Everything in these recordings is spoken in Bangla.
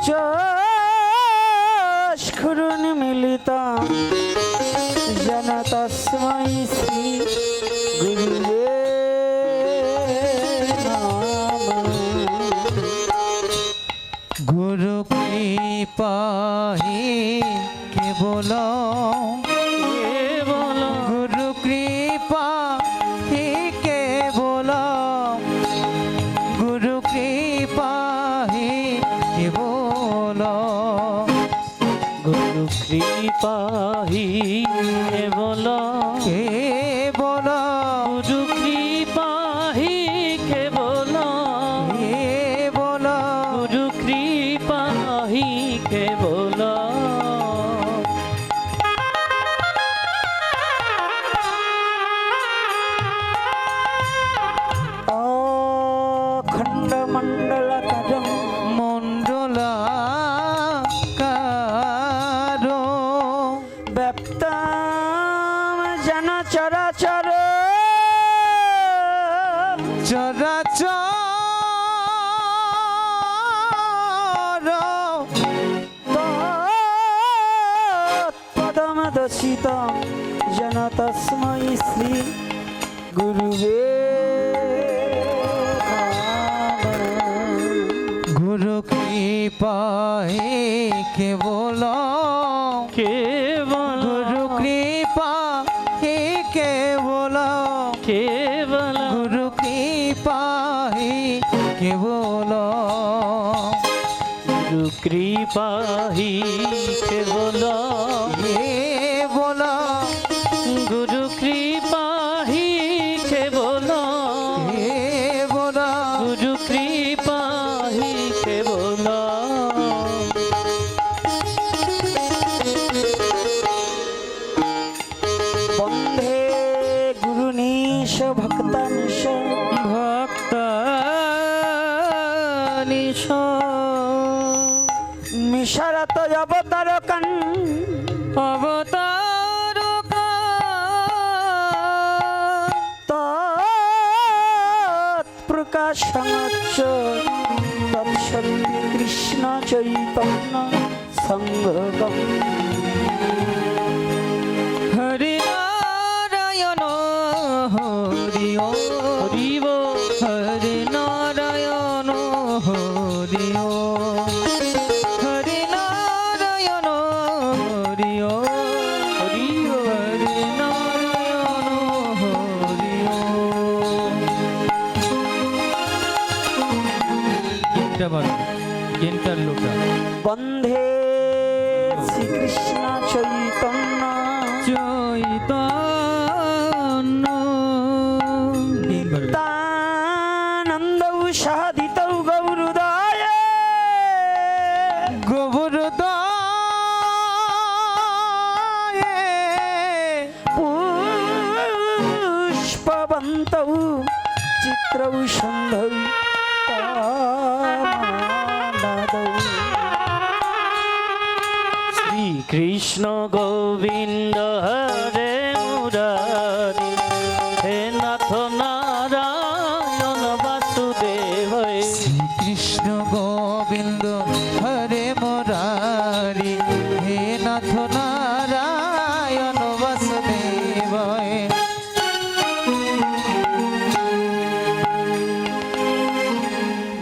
चक्षुरुन्मीलितं येन तस्मै श्री गुरुवे नमः। गुरु कृपा ही केवल गुरु कृपा ही केवल गुरु कृपा ही केवल गुरु कृपा ही केवल केवल गुरु कृपा ही केवल केवल गुरु कृपा ही केवल अखंड मंडलकारं मंडलाकारो व्याप्तं जन चराचर चराचर तत्पदमदर्शितं जन तस्मै श्री गुरुवे नमः। गुरु कृपा ही केवल केवल गुरु कृपा ही केवल केवल गुरु कृपा ही केवल गुरु कृपा ही केवल केवल गुरु कृपा ही केवल केवल गुरु कृपा ही केवल वंदे गुरुनीश भक्तानीश भक्तानिश मिशरत अवतारकं अवतारका तत्प्रकाशमच्च तत्शक्ति कृष्ण चैतन्य संगम हरि नारायण हरि ओम हरि बोल हरि नारायण हरि ओम हरि नारायण हरि ओम हरि बोल हरि नारायण हरि ओम गेंटार लोटा वंदे श्री कृष्ण चैतन्य चैतन्य नित्यानंद साधितौ गौरुदाय पुष्पवन्तौ चित्रौ सन्धौ तामादौ। श्री कृष्ण गोविंद हरे मुरारी हे नाथ नारायण वासुदेव कृष्ण गोविंद हरे मुरारी हे नाथ नारायण वासुदेव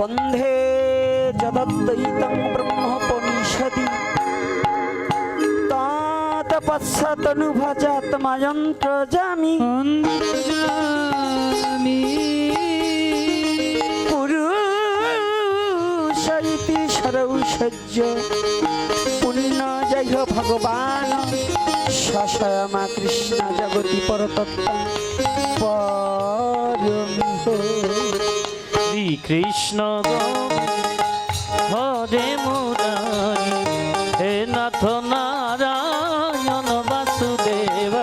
वंदे जदद्वैतं ब्रह्मोपनिषदि तत्पश्चादनुभजात्मयन्त्रजामि पुरुष इति सरौषज्य पुण्यजय भगवान् शशयमा कृष्ण जगति परतत्त्वं परमिह। श्री कृष्ण हरे मुरारी हे नाथ नारायण वासुदेव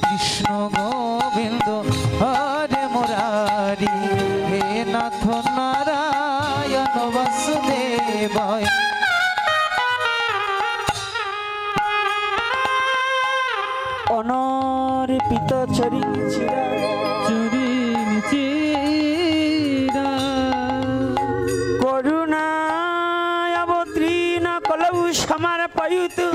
कृष्ण गोविंद हरे मुरारी हे नाथ नारायण वासुदेव अनर्पित चरिचिरा करुणावत्री বায়ুতে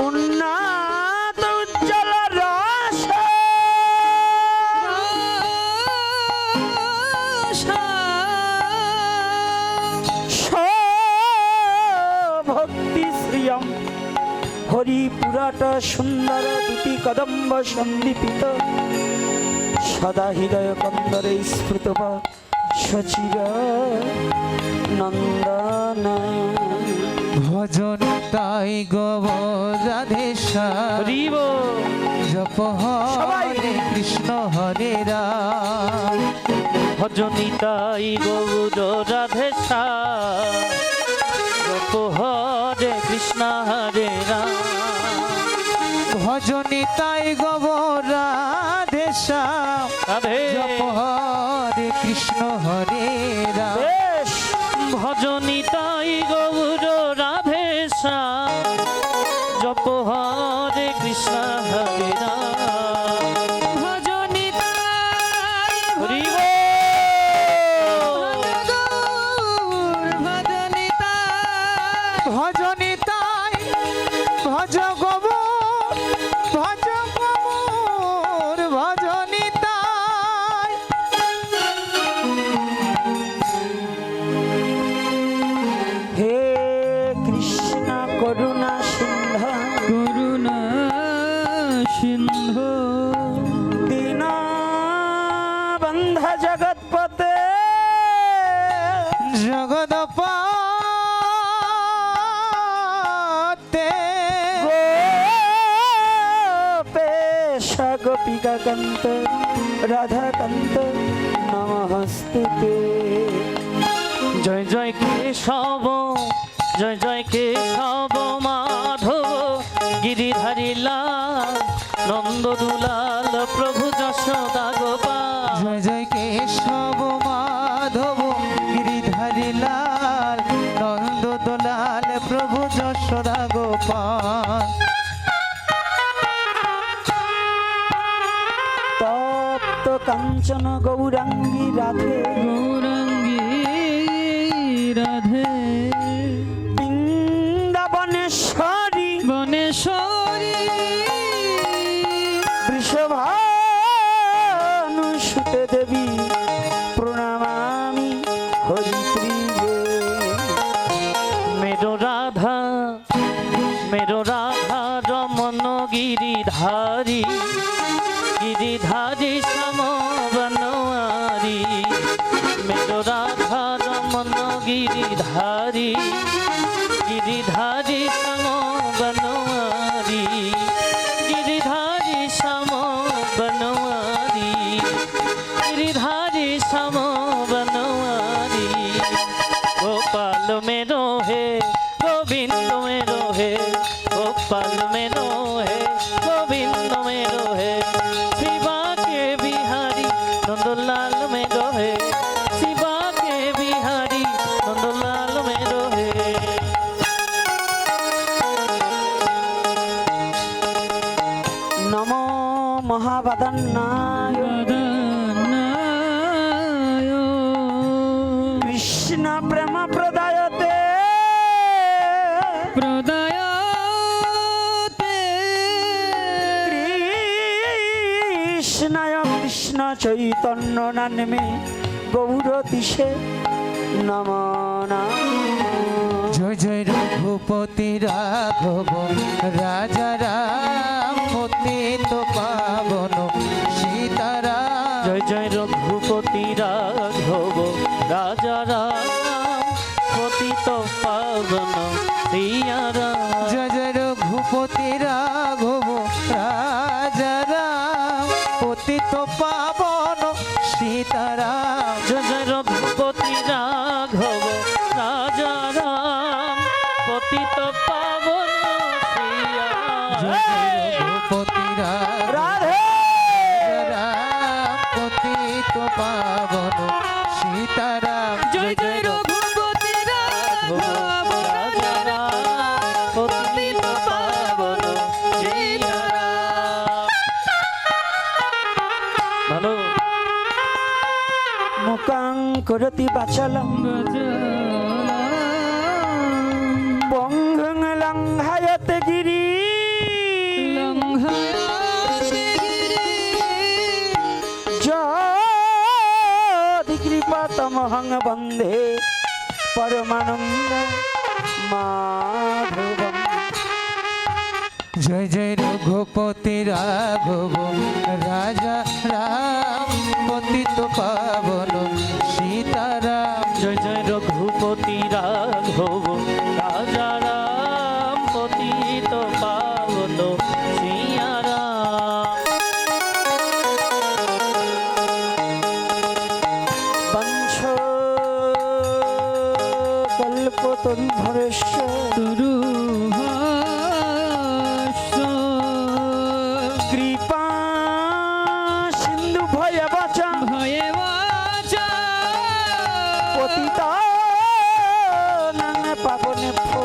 উন্নত উজ্জ্বল রস ভক্তি শ্রিয়ম হরিপুরাট সুন্দর দুটি কদম্ব সন্দীপিত সদা হৃদয় কন্দরে স্ফুত সচির নন্দন ভজন তাই গব রাধেশ্যাম হরিব জপ হরে কৃষ্ণ হরে রাম ভজনিতাই গৌর রাধেশ্যাম জপ হরে কৃষ্ণ হরে রাম ভজনি তাই গব রাধেশ্যাম রাধে জপ হরে কৃষ্ণ হরে রাম বেশ ভজনিতাই গৌর রাধেশ্যাম জপ হরে কৃষ্ণ হরে রাম হরি ভজনি তাই ভজ গব ভজ গবর ভজনি তাই হে কৃষ্ণ করুণা সিন্ধু করুণা সিন্ধু দীন বন্ধ জগৎপতে জগদপাতে গোপেশ গোপিকা কান্ত রাধাকান্ত নমস্তুতে জয় জয় কেশব জয় জয় কেশব মাধব গিরিধারী লাল নন্দ দুলাল প্রভু যশোদা গোপাল জয় জয় কেশব মাধব গিরিধারী লাল নন্দ দোলাল প্রভু যশোদা গোপাল তপ্ত কাঞ্চন গৌরাঙ্গী রাধে গৌরাঙ্গী রাধে বৃন্দাবনেশ্বরী বনেশ্বরী বৃষভানুসুতে দেবী প্রণমামি হরিপ্রিয়ে मेरो राधा रमन गिरिधारी गिरिधारी श्याम बनवारी मेरो राधा रमन गिरिधारी गिरिधारी श्याम बनवारी गिरिधारी श्याम बनवारी गिरिधारी श्याम बनवारी गोपाल मेरो हे गोविंद मेरो हे गोपाल मेरो हे गोविंद मेरो हे शिवा के बिहारी नंदलाल मेरो हे शिवा के बिहारी नंदलाल मेरो हे নমো মহাবদন্নায় কৃষ্ণ প্রেম প্রদায়তে কৃষ্ণায় কৃষ্ণ চৈতন্য নামে গৌর দিশে নম জয় জয় রঘুপতি রাঘব রাজা রাম পতিত পাবন সীতারাম জয় জয় রঘুপতি রাঘব রাজা রাম পতিত পাবন সিয়া রাম জয় জয় রঘুপতি রাঘব রাজা রাম পতিত পাবন সীতারাম জয় জয় রঘুপতি রাঘব রাজা রাম পতিত পাবন সিয়া জয় জয় রঘুপতি রাঘব রাধে রাম পতিত পাবন সীতারাম জয় জয় রঘুপতি রাঘব রাজা রাম পতিত পাবন সিয়া রাম ভালো মুকাং করতি বাচলম বঙ্গং লঙ্ঘায়তে গিরি যদি কৃপা তমহং বন্ধে পরমানন্দ মাধবম। জয় জয় রঘুপতি রাঘব রাজা রাম পতিত পাবন সীতারাম। জয় জয় রঘুপতি রাঘব রাজা রাম পতিত পাবন সিয়া রাম। বংশ কল্পতরুধরস্য কৃপা সিন্ধু ভয় বাচা পতিতানাং পাবনেভ্যো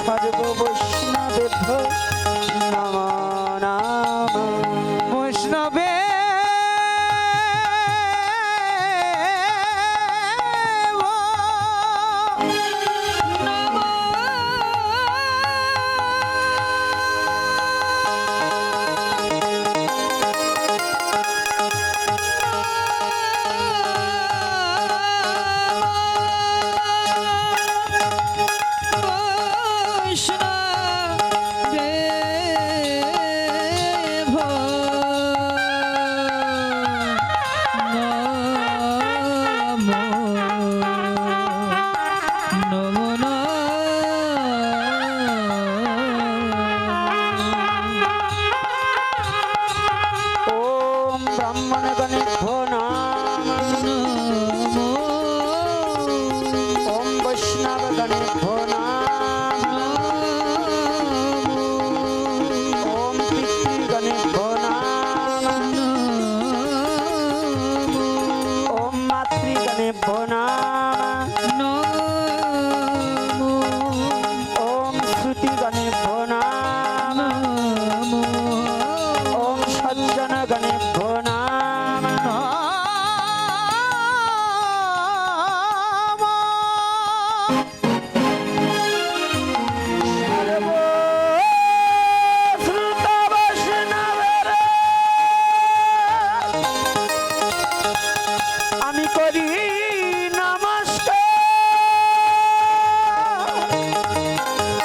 সর্ব বৈষ্ণবেভ্যো নমো নমঃ। বৈষ্ণবে ওম ব্রাহ্মণগণেভ্যো নমঃ। ওম বৈষ্ণবগণেভ্যো নমঃ। ওম পিতৃগণেভ্যো নমঃ। ওম মাতৃগণেভ্যো নমঃ। ওম শ্রুতিগণেভ্যো নমঃ। ওম সজ্জনগণেভ্যো নমঃ। আমি করি নমস্কার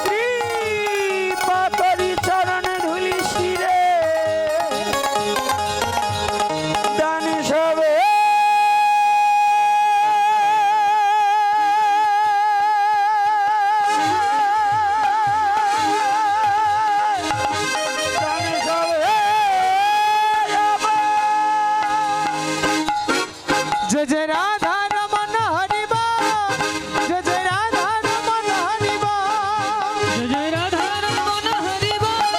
কৃপা করি চরণে ধুলি শিরে দান সবে দান সবে জয় জয় রাধা রমন হরি বল। জয় জয় রাধা রমন হরি বল। জয় রাধা রমন হরি বল।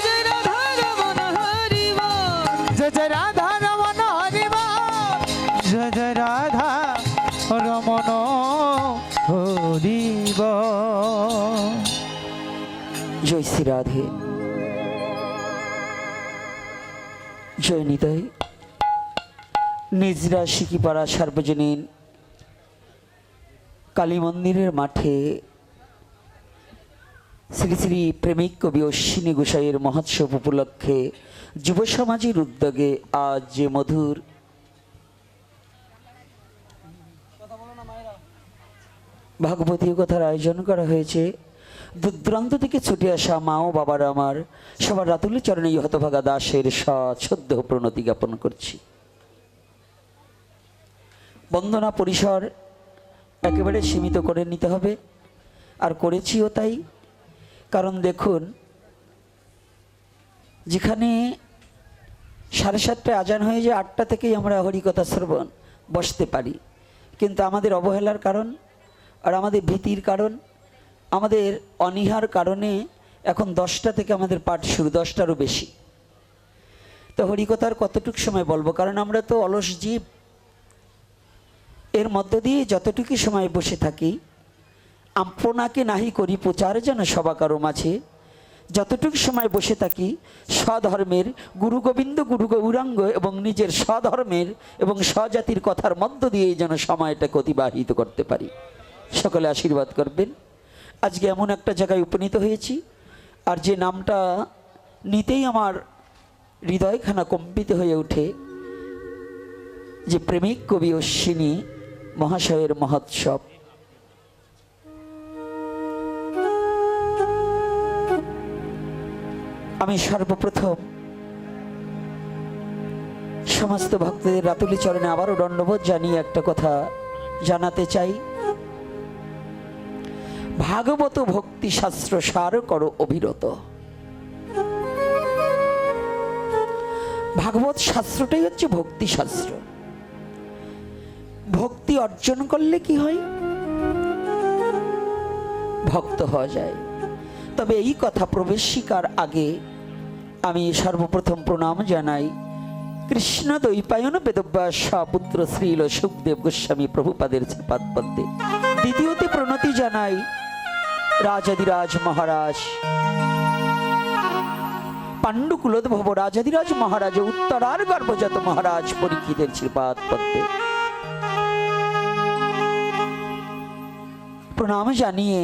জয় রাধা রমন হরি বল। জয় জয় রাধা রমন হরি বল। জয় জয় রাধা রমন হরি বল। জয় শ্রী রাধে। জয় নিতাই। নিজরা সিকিপাড়া সার্বজনীন কালী মন্দিরের মাঠে শ্রী শ্রী প্রেমিক কবি অশ্বিনী গোসাইয়ের মহোৎসব উপলক্ষে যুব সমাজের উদ্যোগে আজ যে মধুর ভাগবতীয় কথার আয়োজন করা হয়েছে। দূর দূরান্ত থেকে ছুটে আসা মা ও বাবার আমার সবার রাতুল চরণে হতভাগা দাসের সশ্রদ্ধ প্রণতি জ্ঞাপন করছি। বন্দনা পরিসর একেবারে সীমিত করে নিতে হবে, আর করেছিও তাই। কারণ দেখুন, যেখানে 7:30টায় আজান হয়ে যায়, 8টা থেকেই আমরা হরিকথা শ্রবণ বসতে পারি, কিন্তু আমাদের অবহেলার কারণ আর আমাদের ভীতির কারণ, আমাদের অনীহার কারণে এখন 10টা থেকে আমাদের পাঠ শুরু, 10টারও বেশি। তো হরিকথার কতটুকু সময় বলবো, কারণ আমরা তো অলস জীব। এর মধ্য দিয়ে যতটুকু সময় বসে থাকি, আপনাকে নাহি করি প্রচার যেন সবা কারো মাঝে, যতটুকু সময় বসে থাকি স্বধর্মের গুরু গোবিন্দ গুরু গৌরাঙ্গ এবং নিজের স্বধর্মের এবং স্বজাতির কথার মধ্য দিয়েই যেন সময়টাকে অতিবাহিত করতে পারি। সকলে আশীর্বাদ করবেন। আজকে এমন একটা জায়গায় উপনীত হয়েছি, আর যে নামটা নিতেই আমার হৃদয়খানা কম্পিত হয়ে ওঠে, যে প্রেমিক কবি অশ্বিনী মহাশয়ের মহোৎসব। আমি সর্বপ্রথম সমস্ত ভক্তদের রাতুলি চরণে আবারও দণ্ডবোধ জানিয়ে একটা কথা জানাতে চাই। ভাগবত ভক্তি শাস্ত্র সার করো অবিরত। ভাগবত শাস্ত্রটাই হচ্ছে ভক্তি শাস্ত্র। ভক্তি অর্জন করলে কি হয়? ভক্ত হওয়া যায়। তবে এই কথা প্রবেশিকার আগে আমি সর্বপ্রথম প্রণাম জানাই কৃষ্ণ দ্বৈপায়ন বেদব্যাস পুত্র শ্রীল সুখদেব গোস্বামী প্রভুপাদের শ্রীপাদ পদ্মে। দ্বিতীয়তে প্রণতি জানাই রাজাধিরাজ মহারাজ পাণ্ডুকুলোদ্ভব রাজাধিরাজ মহারাজ উত্তরার গর্ভজাত মহারাজ পরীক্ষিতের শ্রীপাদ পদ্মে প্রণাম জানিয়ে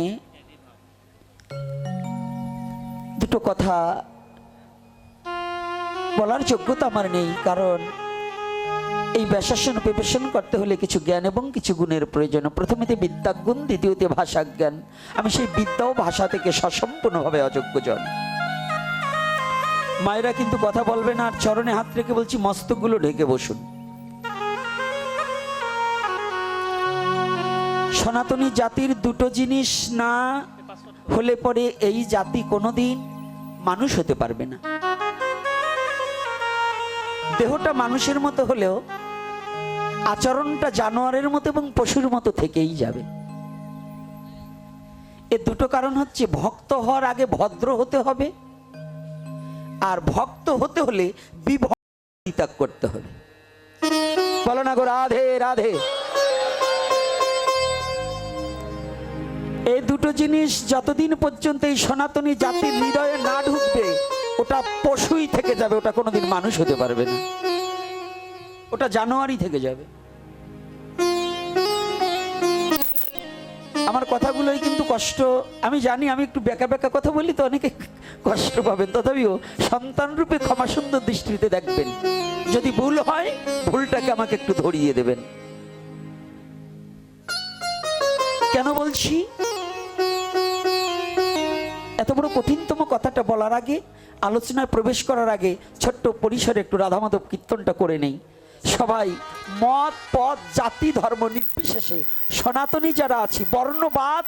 দুটো কথা বলার যোগ্যতা আমার নেই, কারণ এই ব্যাসাসন প্রিপারেশন করতে হলে কিছু জ্ঞান এবং কিছু গুণের প্রয়োজন। প্রথমেতে বিদ্যাগুণ, দ্বিতীয়তে ভাষা জ্ঞান। আমি সেই বিদ্যা ও ভাষা থেকে সসম্পূর্ণভাবে অযোগ্যজন। মায়েরা কিন্তু কথা বলবে না, আর চরণে হাত রেখে বলছি মস্তকগুলো ঢেকে বসুন। সনাতনী জাতির দুটো জিনিস না হলে পরে এই জাতি কোনোদিন মানুষ হতে পারবে না। দেহটা মানুষের মতো হলেও আচরণটা জানোয়ারের মতো এবং পশুর মতো থেকেই যাবে। এর দুটো কারণ হচ্ছে, ভক্ত হওয়ার আগে ভদ্র হতে হবে, আর ভক্ত হতে হলে বিভক্তি ত্যাগ করতে হবে। বলো না গো রাধে রাধে। এই দুটো জিনিস যতদিন পর্যন্ত এই সনাতনী জাতির হৃদয়ে না ঢুকবে, ওটা পশুই থেকে যাবে, ওটা কোনোদিন মানুষ হতে পারবে না, ওটা জানোয়ারই থেকে যাবে। আমার কথাগুলোই কিন্তু কষ্ট, আমি জানি আমি একটু বেকা বেকা কথা বলি তো অনেকে কষ্ট পাবেন, তথাপিও সন্তান রূপে ক্ষমা সুন্দর দৃষ্টিতে দেখবেন। যদি ভুল হয়, ভুলটাকে আমাকে একটু ধরিয়ে দেবেন। কেন বলছি? এত বড় কঠিনতম কথাটা বলার আগে, আলোচনায় প্রবেশ করার আগে ছোট্ট পরিসরে একটু রাধা মাধব কীর্তনটা করে নেই। সবাই মত পদ জাতি ধর্ম নির্বিশেষে সনাতনী যারা আছি, বর্ণবাদ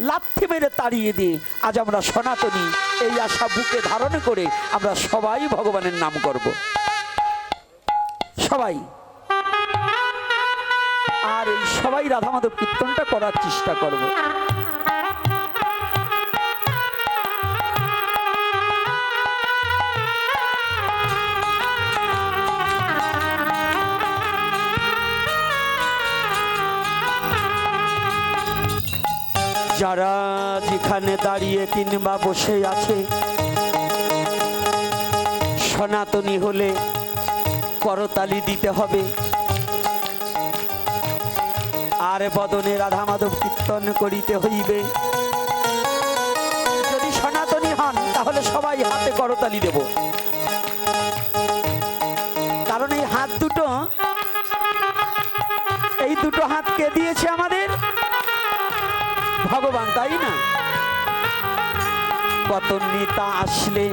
লাথি মেরে তাড়িয়ে দিয়ে আজ আমরা সনাতনী এই আশা বুকে ধারণ করে আমরা সবাই ভগবানের নাম করব, সবাই। আর এই সবাই রাধা মাধব কীর্তনটা করার চেষ্টা করব। যারা যেখানে দাঁড়িয়ে কিংবা বসে আছে, সনাতনী হলে করতালি দিতে হবে, আর বদনে রাধা মাধব কীর্তন করিতে হইবে। যদি সনাতনী হন তাহলে সবাই হাতে করতালি দেব, কারণ এই হাত দুটো, এই দুটো হাত কে দিয়েছে আমাদের? ভগবান, তাই না? কত নেতা আসলে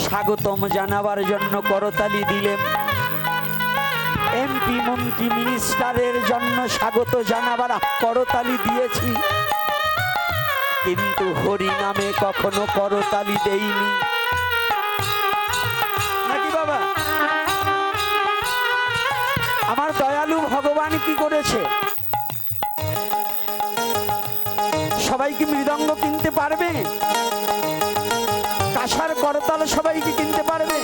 স্বাগতম জানাবার জন্য করতালি দিলেন, এমপি মন্ত্রী মিনিস্টারের জন্য স্বাগত জানাবার করতালি দিয়েছি, কিন্তু হরি নামে কখনো করতালি দেইনি, নাকি বাবা? আমার দয়ালু ভগবান কি করেছে? সবাই কি মৃদঙ্গ কিনতে পারবে? কাঁসার করতাল সবাই কি কিনতে পারবে?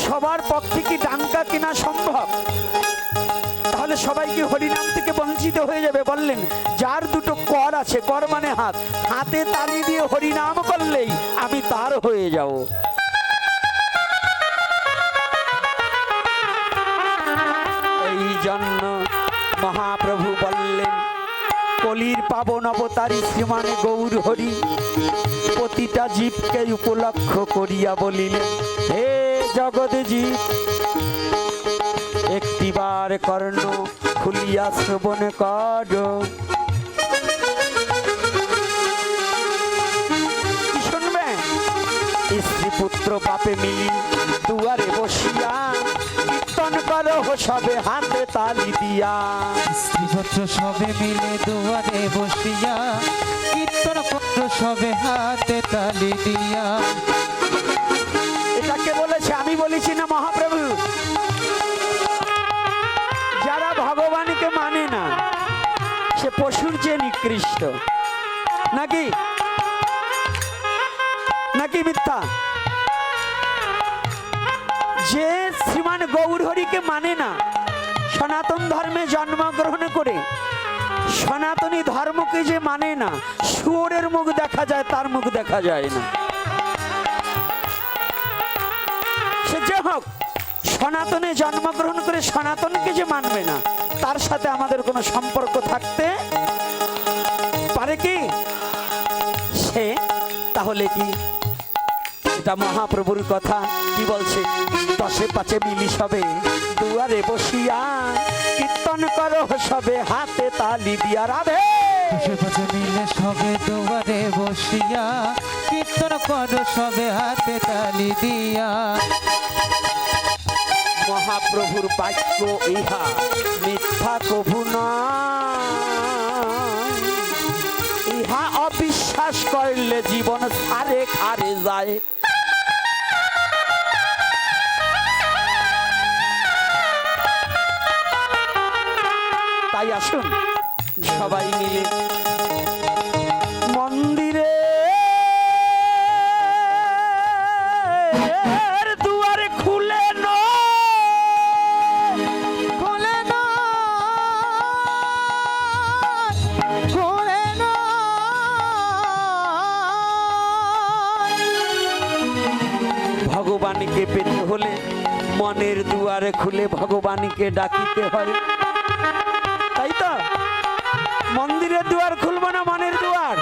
সবার পক্ষে কি ডাঙ্কা কেনা সম্ভব? তাহলে সবাই কি হরিনাম থেকে বঞ্চিত হয়ে যাবে? বললেন যার দুটো কর আছে, কর মানে হাত, হাতে তালি দিয়ে হরিনাম করলেই আমি তার হয়ে যাব। এই জন্য মহাপ্রভু বললেন কলির পাবন অবতারী শ্রীমান গৌর হরি প্রতিটা জীবকে উপলক্ষ করিয়া বলিলেন, হে জগৎ জীব, একটিবার কর্ণ খুলিয়া শ্রবণ কর। কি শুনবে? স্ত্রী পুত্র পাপে মিলি দুয়ারে বসিয়া কীর্তন করো সবে হাতে তালি দিয়া। স্ত্রীপত্র সবে মিলে দুয়ারে বসিয়া কীর্তন পত্র সবে হাতে তালি দিয়া। এটাকে বলেছে, আমি বলেছি না মহাপ্রভু। যারা ভগবানকে মানে না সে পশুর চেয়ে নিকৃষ্ট, নাকি নাকি মিথ্যা? যে শ্রীমান গৌর হরিকে মানে না, সনাতন ধর্মে জন্মগ্রহণ করে সনাতনী ধর্মকে যে মানে না, শুয়োরের মুখ দেখা যায়, তার মুখ দেখা যায় না। সে যে হোক, সনাতনে জন্মগ্রহণ করে সনাতনকে যে মানবে না, তার সাথে আমাদের কোনো সম্পর্ক থাকতে পারে কি? সে তাহলে কি? এটা মহাপ্রভুর কথা। কি বলছে? দশে পাঁচে মিলি সবে দুয়ারে বসিয়া কীর্তন করো সবে হাতে তালি দিয়া। রাধে দশে পাঁচে মিলে সবে দুয়ারে বসিয়া কীর্তন করো সবে হাতে তালি দিয়া। মহাপ্রভুর বাক্য ইহা মিথ্যা কভু নয়। ইহা অবিশ্বাস করলে জীবন সারে খারে যায়। তাই আসুন সবাই মিলে মন্দিরে দুয়ারে খুলে খোলে না, খোলে না। ভগবানকে পেতে হলে মনের দুয়ারে খুলে ভগবানকে ডাকিতে হয়, তাই তো? মন্দিরের দুয়ার খুলবো না মনের দুয়ার?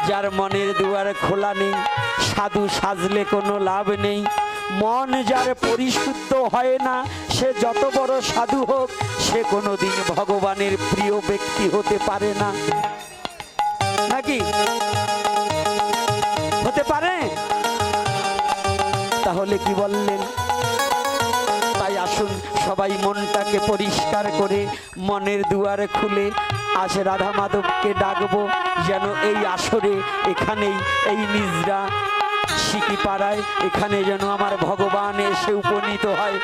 যার মনের দুয়ার খোলা নেই, সাধু সাজলে কোনো লাভ নেই। মন যার পরিশুদ্ধ হয় না, সে যত বড় সাধু হোক, সে কোনোদিন ভগবানের প্রিয় ব্যক্তি হতে পারে না, নাকি হতে পারে? তাহলে কি বললেন? তাই আসুন সবাই মনটাকে পরিষ্কার করে মনের দুয়ারে খুলে আজ রাধা মাধবকে ডাকবো, যেন এই আসরে এখানেই এই নিজরা সিকিপাড়ায় এখানে যেন আমার ভগবান এসে উপনীত হয়।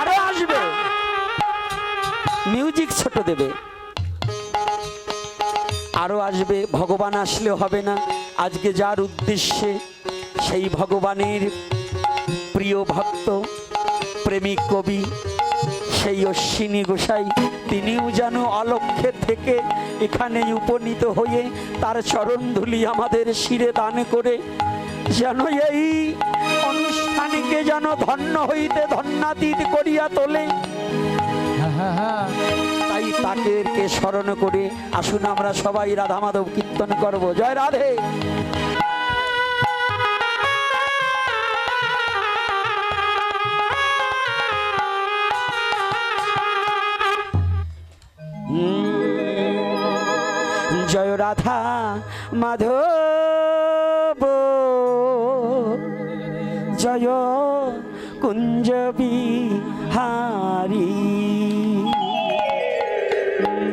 আরো আসবে, মিউজিক ছোট দেবে, আরো আসবে। ভগবান আসলে হবে না। আজকে যার উদ্দেশ্যে সেই ভগবানের প্রিয় ভক্ত প্রেমিক কবি সেই অশ্বিনী গোসাই, তিনিও যেন অলক্ষ্যে থেকে এখানে উপনীত হয়ে তার চরণধূলি আমাদের শিরে দান করে যেন এই অনুষ্ঠানকে যেন ধন্য হইতে ধন্যাতীত করিয়া তোলে। তাই তাকে স্মরণ করে আসুন আমরা সবাই রাধা মাধব কীর্তন করব। জয় রাধে। জয় রাধা মাধব, জয় কুঞ্জ বিহারী।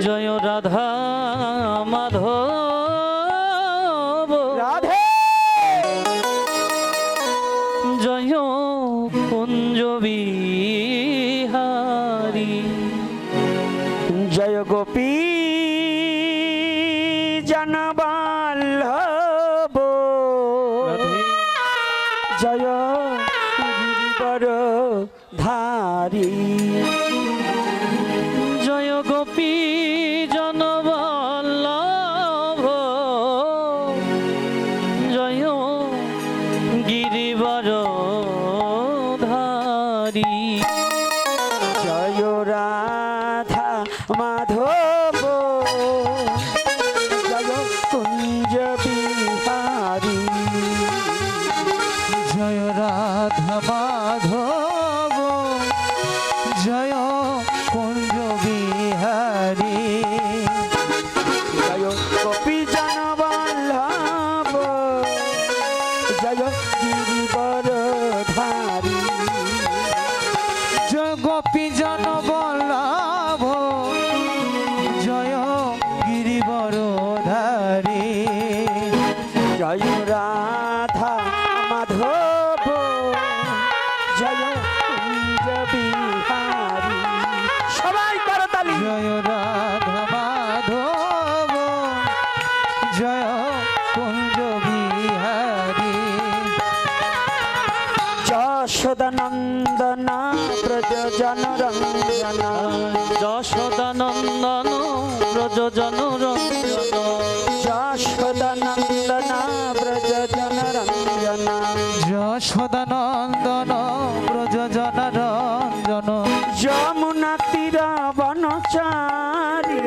জয় রাধা মাধব, রাধে জয় কুঞ্জ বিহারী। জয় গোপী জনবল্লভ, জয় গিরিবর ধারী। জয় গোপী জনবল্লভ, জয় জয় রাধা মাধব জয় কুঞ্জ বিহারী জয় রাধা মাধব জয় কুঞ্জ বিহারী জয় গোপী জন বল্লভ জয় গিরিবর ধারী জয় গোপী জন বল্লভ জয় গিরিবরধারী জয় রাধা মাধব জয় কুঞ্জ বিহারী সবাই করতালি জয় রাধা মাধব জয় কুঞ্জ বিহারী যশোদানন্দন ব্রজ জন রঞ্জন যশোদানন্দন ব্রজ জন রঞ্জন যশোদানন্দন ব্রজ জন রঞ্জন যশোদানন্দন ব্রজ জন রঞ্জন যমুনা তীর বনচারী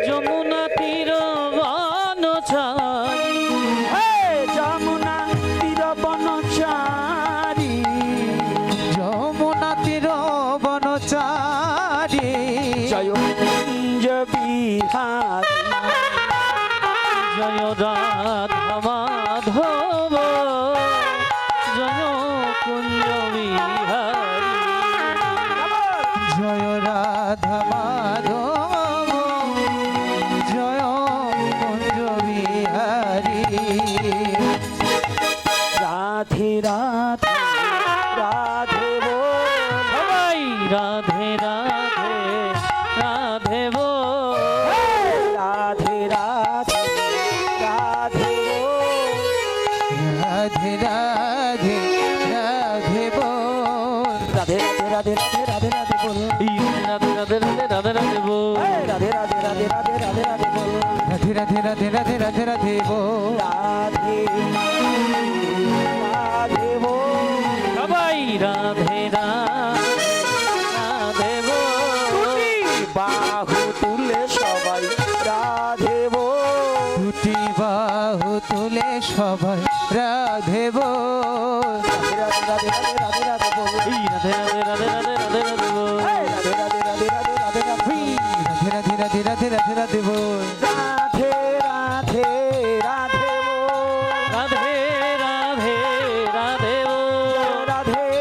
যমুনা তীর বনচারী হে যমুনা তীর বনচারী যমুনা তীর বনচারী জয় কুঞ্জ বিহারী জয় রাধা মাধব জয় কুঞ্জ বিহারী জয় রাধা মাধব জয় কুঞ্জ বিহারী রাধে রাধে রাধে বল সবাই রাধে রাধে রাধে বল রাধে রাধে রাধে বল রাধে রাধে রাধে বল রাধে রাধে রাধে রাধে রাধে বল রাধে রাধে রাধে রাধে রাধে বল রাধে রাধে রাধে রাধে রাধে রাধে বল রাধে রাধে রাধে রাধে রাধে রাধে বল রাধে রাধে বল সবাই রাধে রাধে বল বাহু তুলে সবাই রাধে বল দুটি বাহু তুলে সবাই রাধে বল রাধে রাধে রাধে রাধে রাধে বল রাধে রাধে রাধে রাধে রাধে রাধে বল রাধে রাধে রাধে রাধে রাধে রাধে বল রাধে রাধে রাধে রাধে রাধে বল রাধে রাধে রাধে বল রাধে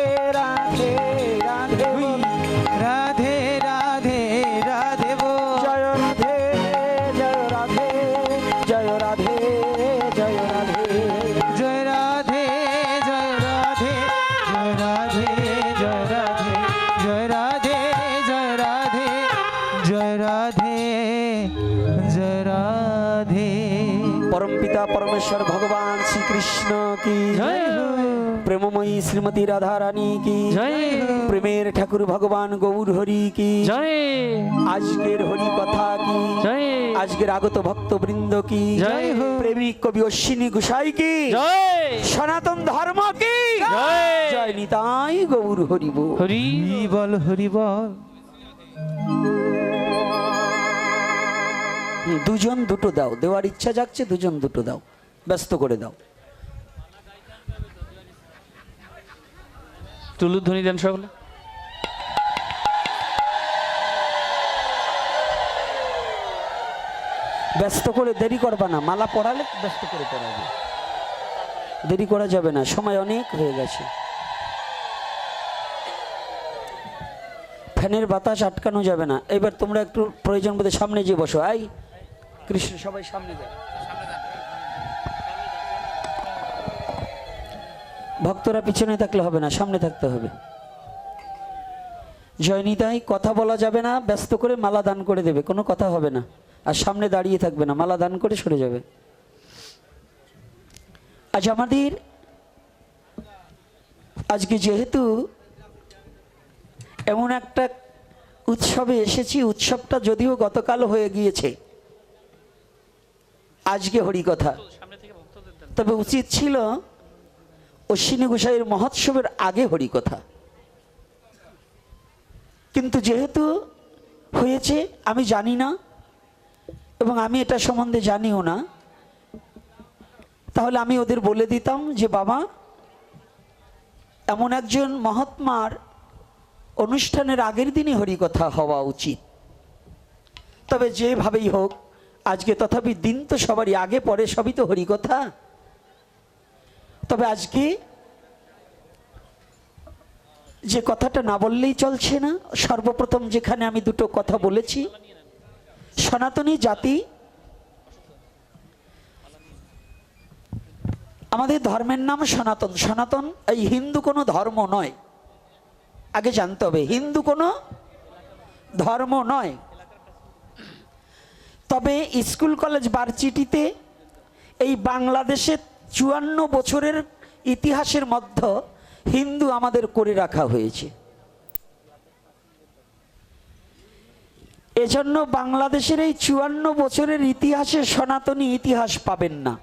রাধে রাধে বল রাধে রাধে রাধে বল রাধে রাধে রাধে বল জয় রাধে জয় রাধে জয় রাধে জয় রাধে জয় রাধে জয় রাধে জয় রাধে জয় রাধে জয় রাধে জয় রাধে জয় রাধে জয় রাধে পরম পিতা পরমেশ্বর ভগবান শ্রীকৃষ্ণ কি জয় হো। প্রেমময়ী শ্রীমতী রাধা রানী কি জয় হো। প্রেমের ঠাকুর ভগবান গৌর হরি কি জয় আজকের হরি কথা কি জয় আজকের আগত ভক্তবৃন্দ কি জয় হো। প্রেমিক কবি অশ্বিনী গোসাই কি জয় সনাতন ধর্ম কি জয় জয় নিতাই গৌর হরিব হরি হরি বল হরি বল দুজন দুটো দাও দেওয়ার ইচ্ছা যাচ্ছে দুজন দুটো দাও ব্যস্ত করে দাও তুলু ধ্বনি দেন সকলে ব্যস্ত করে দেরি করবা না মালা পড়ালে ব্যস্ত করে পড়াবে দেরি করা যাবে না সময় অনেক হয়ে গেছে ফ্যানের বাতাস আটকানো যাবে না এবার তোমরা একটু প্রয়োজন বোধে সামনে যে বসো আই কৃষ্ণ সবাই সামনে যায় ভক্তরা পিছনে থাকলে হবে না সামনে থাকতে হবে জয়নিতাই কথা বলা যাবে না ব্যস্ত করে মালা দান করে দেবে কোনো কথা হবে না আর সামনে দাঁড়িয়ে থাকবে না মালা দান করে সরে যাবে আজ আমাদের আজকে যেহেতু এমন একটা উৎসবে এসেছি উৎসবটা যদিও গতকাল হয়ে গিয়েছে আজকে হরিকথা তবে উচিত ছিল অশ্বিনী গোসাইয়ের মহোৎসবের আগে হরিকথা কিন্তু যেহেতু হয়েছে আমি জানি না এবং আমি এটা সম্বন্ধে জানিও না, তাহলে আমি ওদের বলে দিতাম যে বাবা, এমন একজন মহাত্মার অনুষ্ঠানের আগের দিনই হরিকথা হওয়া উচিত। তবে যেভাবেই হোক, আজকে তথাপি দিন তো সবারই আগে পরে সবই তো হরিকথা। তবে আজকে যে কথাটা না বললেই চলছে না, সর্বপ্রথম যেখানে আমি দুটো কথা বলেছি, সনাতনী জাতি আমাদের ধর্মের নাম সনাতন। সনাতন এই হিন্দু কোনো ধর্ম নয়, আগে জানতে হবে, হিন্দু কোনো ধর্ম নয়। তবে স্কুল কলেজ ভার্সিটিতে এই বাংলাদেশের 54 বছরের ইতিহাসের মধ্যে হিন্দু আমাদের করে রাখা হয়েছে। এজন্য বাংলাদেশের এই 54 বছরের ইতিহাসে সনাতনী ইতিহাস পাবেন না।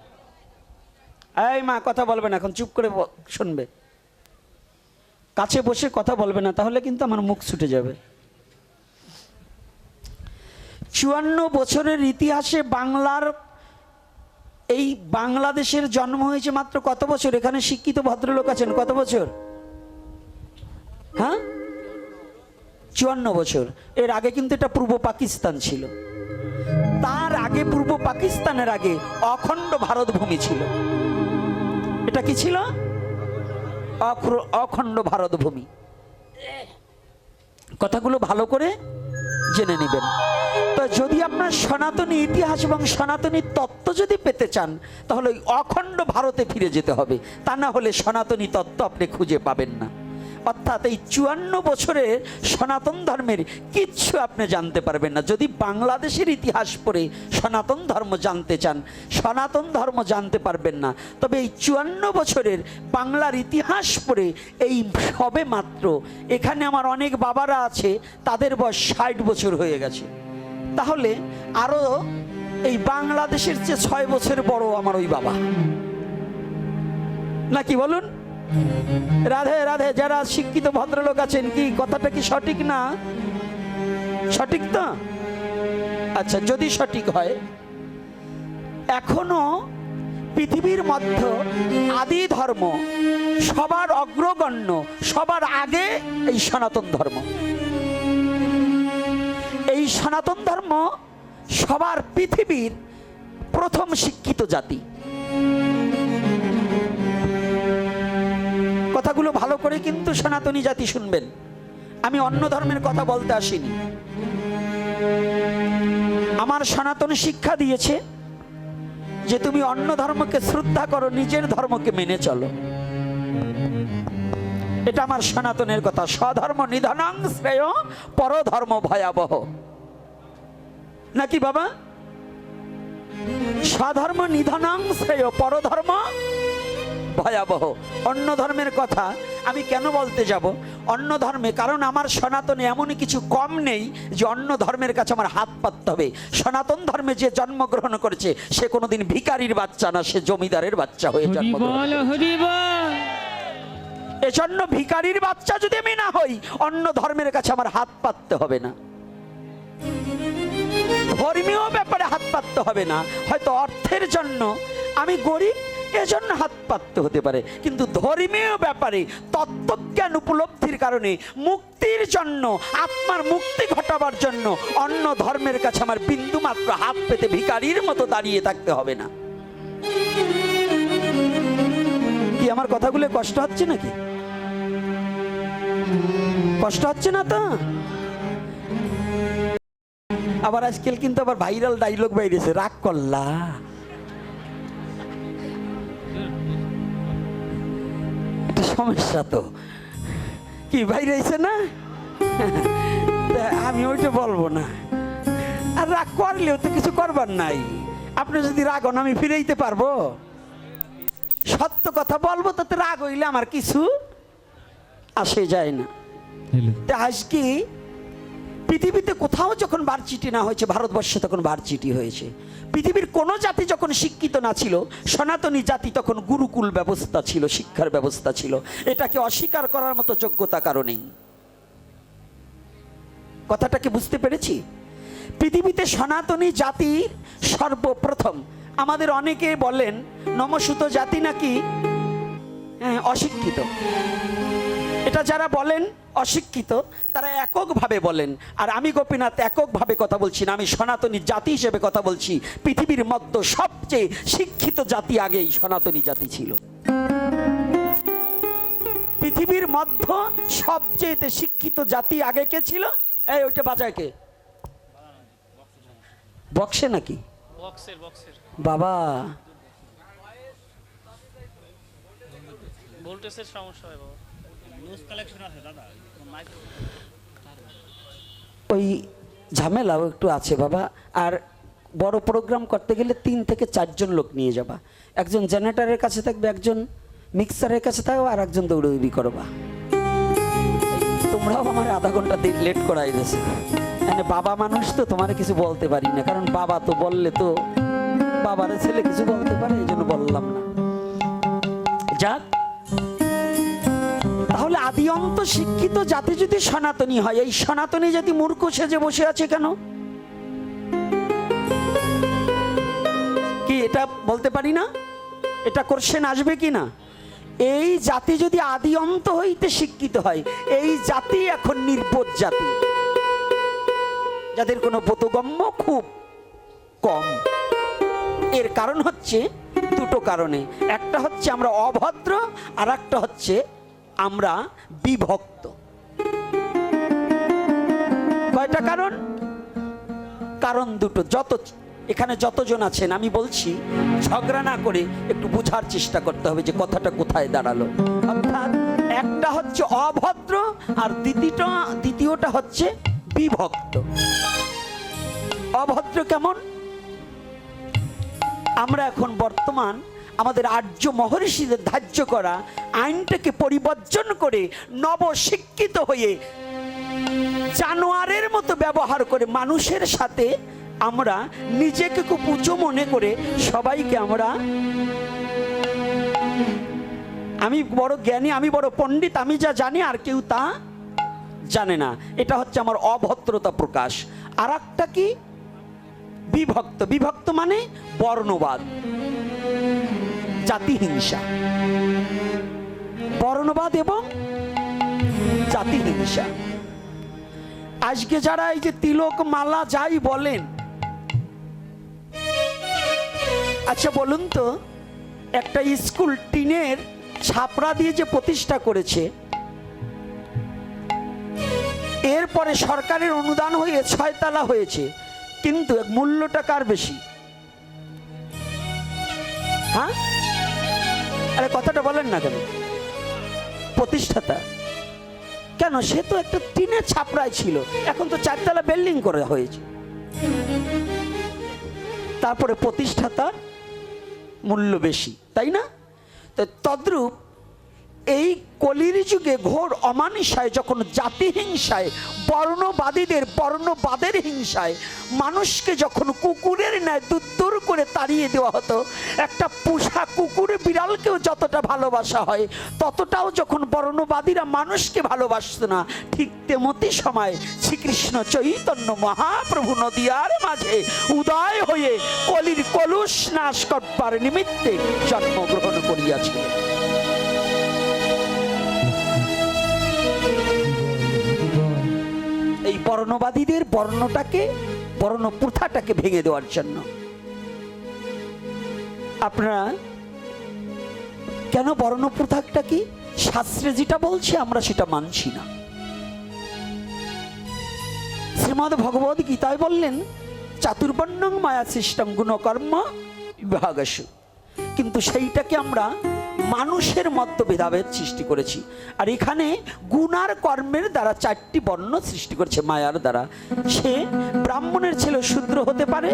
এই মা, কথা বলবে না এখন, চুপ করে শুনবে, কাছে বসে কথা বলবে না, তাহলে কিন্তু আমার মুখ ছুটে যাবে। 54 বছরের ইতিহাসে বাংলার এই বাংলাদেশের জন্ম হয়েছে মাত্র কত বছর? এখানে শিক্ষিত ভদ্রলোক আছেন, কত বছর? হ্যাঁ, 54 বছর। এর আগে কিন্তু এটা পূর্ব পাকিস্তান ছিল, তার আগে পূর্ব পাকিস্তানের আগে অখণ্ড ভারত ভূমি ছিল। এটা কি ছিল? অখণ্ড ভারত ভূমি। কথাগুলো ভালো করে জেনে নেবেন। তো যদি আপনার সনাতনী ইতিহাস এবং সনাতনী তত্ত্ব যদি পেতে চান, তাহলে ওই অখণ্ড ভারতে ফিরে যেতে হবে, তা না হলে সনাতনী তত্ত্ব আপনি খুঁজে পাবেন না। অর্থাৎ এই 54 বছরের সনাতন ধর্মের কিচ্ছু আপনি জানতে পারবেন না। যদি বাংলাদেশের ইতিহাস পড়ে সনাতন ধর্ম জানতে চান, সনাতন ধর্ম জানতে পারবেন না। তবে এই 54 বছরের বাংলার ইতিহাস পড়ে এই সবে মাত্র, এখানে আমার অনেক বাবারা আছে, তাদের বয়স 60 বছর হয়ে গেছে। তাহলে আরো এই বাংলাদেশের চেয়ে 6 বছর বড় আমার ওই বাবা, নাকি বলুন? রাধে রাধে। যারা শিক্ষিত ভদ্রলোক আছেন, কি কথাটা কি সঠিক না? সঠিক তো? আচ্ছা, যদি সঠিক হয়, এখনো পৃথিবীর মধ্যে আদি ধর্ম সবার অগ্রগণ্য, সবার আগে এই সনাতন ধর্ম। এই সনাতন ধর্ম সবার পৃথিবীর প্রথম শিক্ষিত জাতি। কথাগুলো ভালো করে কিন্তু সনাতনী জাতি শুনবেন। আমি অন্য ধর্মের কথা বলতে আসিনি। আমার সনাতন শিক্ষা দিয়েছে যে তুমি অন্য ধর্মকে শ্রদ্ধা করো, নিজের ধর্মকে মেনে চলো। এটা আমার সনাতনের কথা। স্বধর্ম নিধনাং শ্রেয়, পরধর্ম ভয়াবহ, নাকি বাবা? স্বধর্ম নিধনাং শ্রেয়, পরধর্ম ভয়াবহ। অন্য ধর্মের কথা আমি কেন বলতে যাব অন্য ধর্মে? কারণ আমার সনাতনে এমনই কিছু কম নেই যে অন্য ধর্মের কাছে আমার হাত পাততে হবে। সনাতন ধর্মে যে জন্মগ্রহণ করেছে সে কোনোদিন ভিখারির বাচ্চা না, সে জমিদারের বাচ্চা হয়ে জন্মগ্রহণ করেছে। এজন্য ভিখারির বাচ্চা যদি আমি না হই, অন্য ধর্মের কাছে আমার হাত পাততে হবে না। ধর্মীয় ব্যাপারে হাত পাততে হবে না। হয়তো অর্থের জন্য আমি গরিব, এজন্য হাত পাততে হতে পারে, কিন্তু ধর্মীয় ব্যাপারে তত্ত্বজ্ঞান উপলব্ধির কারণে, মুক্তির জন্য, আত্মার মুক্তি ঘটাবার জন্য অন্য ধর্মের কাছে আমার বিন্দু মাত্র হাত পেতে ভিখারির মতো দাঁড়িয়ে থাকতে হবে না। কি আমার কথাগুলো কষ্ট হচ্ছে নাকি? কষ্ট হচ্ছে না তো? আবার আজকাল কিন্তু আবার ভাইরাল ডায়লগ বাইরেছে, রাগ করলা। সমস্যা তো কি বাইরেছে না? আমি ওইটা বলবো না। আর রাগ করলেও তো কিছু করবার নাই। আপনি যদি রাগ হন, আমি ফিরাইতে পারবো? সত্য কথা বলবো, তাতে রাগ হইলে আমার কিছু আসে যায় না। আজকে পৃথিবীতে কোথাও যখন ভার্সিটি না হয়েছে, ভারতবর্ষে তখন ভার্সিটি হয়েছে। পৃথিবীর কোনো জাতি যখন শিক্ষিত না ছিল, সনাতনী জাতি তখন গুরুকুল ব্যবস্থা ছিল, শিক্ষার ব্যবস্থা ছিল। এটাকে অস্বীকার করার মতো যোগ্যতা কারো নেই। কথাটা কি বুঝতে পেরেছি? পৃথিবীতে সনাতনী জাতির সর্বপ্রথম, আমাদের অনেকে বলেন নমস্যুত জাতি নাকি অশিক্ষিত। এটা যারা বলেন অশিক্ষিত তারা এককভাবে বলেন, আর আমি গোপীনাথ এককভাবে কথা বলছি না, আমি সনাতনী জাতি হিসেবে কথা বলছি। পৃথিবীর মধ্যে সবচেয়ে শিক্ষিত জাতি আগেই সনাতনী জাতি ছিল। পৃথিবীর মধ্যে সবচেয়ে শিক্ষিত জাতি আগে কে ছিল? এই ওইটা বাজায় কে? বক্সে নাকি? বক্সের বাবা ভোল্টেজের সমস্যা হয় বাবা। ওই ঝামেলাও একটু আছে বাবা। আর বড় প্রোগ্রাম করতে গেলে 3 থেকে 4 জন লোক নিয়ে যাবা। একজন জেনারেটরের কাছে থাকবে, একজন মিক্সারের কাছে থাকবে, আর একজন দৌড়দৌড়ি করবা। তোমরাও আমার আধা ঘন্টা লেট করাই দিয়েছে। মানে বাবা মানুষ তো তোমার কিছু বলতে পারি না, কারণ বাবা তো বললে তো বাবার ছেলে কিছু বলতে পারে, এই জন্য বললাম না। যাক, তাহলে আদি অন্ত শিক্ষিত জাতি যদি সনাতনী হয়, এই সনাতনী জাতি মূর্খ সেজে বসে আছে কেন? কি এটা বলতে পারি না? এটা কোশ্চেন আসবে কি না? এই জাতি যদি আদি অন্ত হইতে শিক্ষিত হয়, এই জাতি এখন নির্বোধ জাতি, যাদের কোনো বোধগম্য খুব কম। এর কারণ হচ্ছে দুটো কারণে, একটা হচ্ছে আমরা অভদ্র, আর একটা হচ্ছে আমরা বিভক্ত। কয়টা কারণ? কারণ দুটো। এখানে যতজন আছেন আমি বলছি, ঝগড়া না করে একটু বোঝার চেষ্টা করতে হবে যে কথাটা কোথায় দাঁড়ালো। অর্থাৎ একটা হচ্ছে অভদ্র, আর দ্বিতীয়টা হচ্ছে বিভক্ত। অভদ্র কেমন? আমরা এখন বর্তমান আমাদের আর্য মহর্ষিদের ধার্য করা আইনটাকে পরিবর্তন করে নবশিক্ষিত হয়ে জানোয়ারের মতো ব্যবহার করে মানুষের সাথে আমরা নিজেকে খুব উঁচু মনে করে সবাইকে আমি বড় জ্ঞানী, আমি বড় পণ্ডিত, আমি যা জানি আর কেউ তা জানে না। এটা হচ্ছে আমার অভদ্রতা প্রকাশ। আর একটা কি? বিভক্ত। বিভক্ত মানে বর্ণবাদ, জাতিহিংসা। বর্ণবাদ এবং জাতিহিংসা। আজকে যারা এই যে তিলক মালা যাই বলেন, আচ্ছা বলুন তো, একটা স্কুল টিনের ছাপড়া দিয়ে যে প্রতিষ্ঠা করেছে, এরপরে সরকারের অনুদান হয়ে 6 তলা হয়েছে, কিন্তু মূল্যটা কার বেশি? হ্যাঁ, আরে কথাটা বলেন না কেন? প্রতিষ্ঠাতা। কেন? সে তো একটা টিনের ছাপড়ায় ছিল, এখন তো 4 তলা বিল্ডিং করা হয়েছে। তারপরে প্রতিষ্ঠাতার মূল্য বেশি, তাই না? তো তদ্রূপ এই কলির যুগে ঘোর অমানুষায়, যখন জাতিহিংসায়, বর্ণবাদের হিংসায় মানুষকে যখন কুকুরের ন্যায় দূর করে তাড়িয়ে দেওয়া হতো, একটা পোষা কুকুর বিড়ালকেও যতটা ভালোবাসা হয়, ততটাও যখন বর্ণবাদীরা মানুষকে ভালোবাসত না, ঠিক তেমতি সময় শ্রীকৃষ্ণ চৈতন্য মহাপ্রভু নদিয়ার মাঝে উদয় হয়ে কলির কলুষ নাশ করবার নিমিত্তে জন্মগ্রহণ করিয়াছিলেন। এই বর্ণবাদীদের বর্ণ প্রথাটাকে ভেঙে দেওয়ার জন্য। আপনারা কেন বর্ণ প্রথাটা কি? শাস্ত্রে যেটা বলছে আমরা সেটা মানছি না। শ্রীমদ্ ভগবদ গীতায় বললেন, চাতুর্বর্ণং মায়া সৃষ্টং গুণকর্ম বিভাগস্য। কিন্তু সেইটাকে আমরা মানুষের মধ্যে ভেদাভেদ সৃষ্টি করেছি। আর এখানে গুণ আর কর্মের দ্বারা 4টি বর্ণ সৃষ্টি করেছে মায়ার দ্বারা। সে ব্রাহ্মণের ছেলে শূদ্র হতে পারে,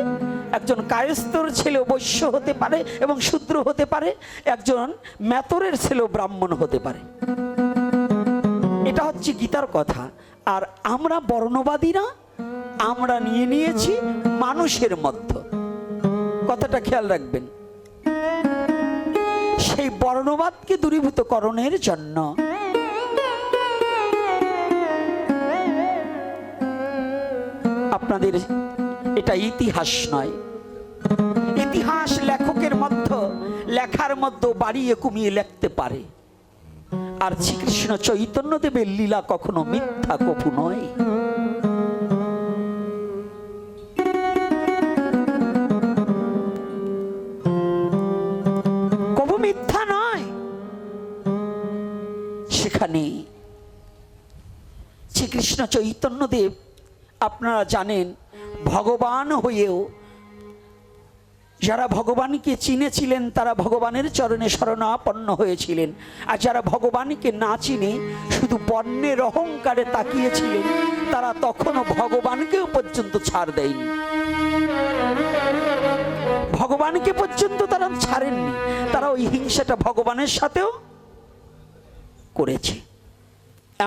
একজন কায়স্থর ছেলে বৈশ্য হতে পারে এবং শূদ্র হতে পারে, একজন মেতরের ছেলে ব্রাহ্মণ হতে পারে। এটা হচ্ছে গীতার কথা। আর আমরা বর্ণবাদীরা আমরা নিয়ে নিয়েছি মানুষের মধ্যে। কথাটা খেয়াল রাখবেন। সেই বর্ণবাদকে দূরীভূতকরণের জন্য আপনাদের এটা ইতিহাস নয়, ইতিহাস লেখকের মধ্যে লেখার মধ্যে বাড়িয়ে কমিয়ে লিখতে পারে। আর শ্রীকৃষ্ণ চৈতন্যদেবের লীলা কখনো মিথ্যা কপু নয়। কবু মিথ্যা নয়। সেখানে শ্রীকৃষ্ণ চৈতন্যদেব আপনারা জানেন ভগবান হয়েও যারা ভগবানকে চিনেছিলেন তারা ভগবানের চরণে শরণাপন্ন হয়েছিলেন, আর যারা ভগবানকে না চিনে শুধু বর্ণের অহংকারে তাকিয়েছিলেন তারা তখনও ভগবানকেও পর্যন্ত ছাড় দেয়নি, ভগবানকে পর্যন্ত তারা ছাড়েননি। তারা ওই হিংসাটা ভগবানের সাথেও করেছে।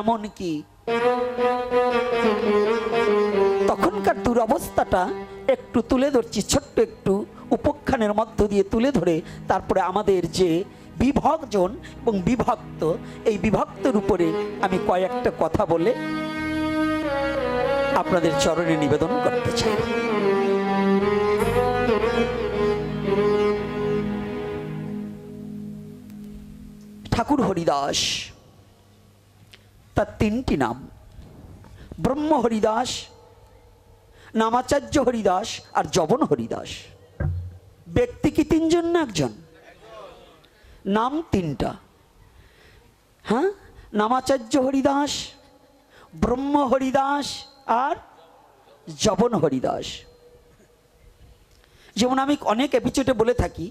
এমনকি তখনকার দুরবস্থাটা একটু তুলে ধরছি, ছোট্ট একটু উপখ্যানের মধ্য দিয়ে তুলে ধরে তারপরে আমাদের যে বিভজন এবং বিভক্ত, এই বিভক্তের উপরে আমি কয়েকটা কথা বলে আপনাদের চরণে নিবেদন করতে চাই। ঠাকুর হরিদাস, তার তিনটি নাম, ব্রহ্ম হরিদাস, নামাচার্য হরিদাস আর জবন হরিদাস। ব্যক্তি কি তিনজন না একজন? নাম তিনটা। হ্যাঁ, নামাচার্য হরিদাস, ব্রহ্ম হরিদাস আর জবন হরিদাস। যেমন আমি অনেক এপিসোডে বলে থাকি,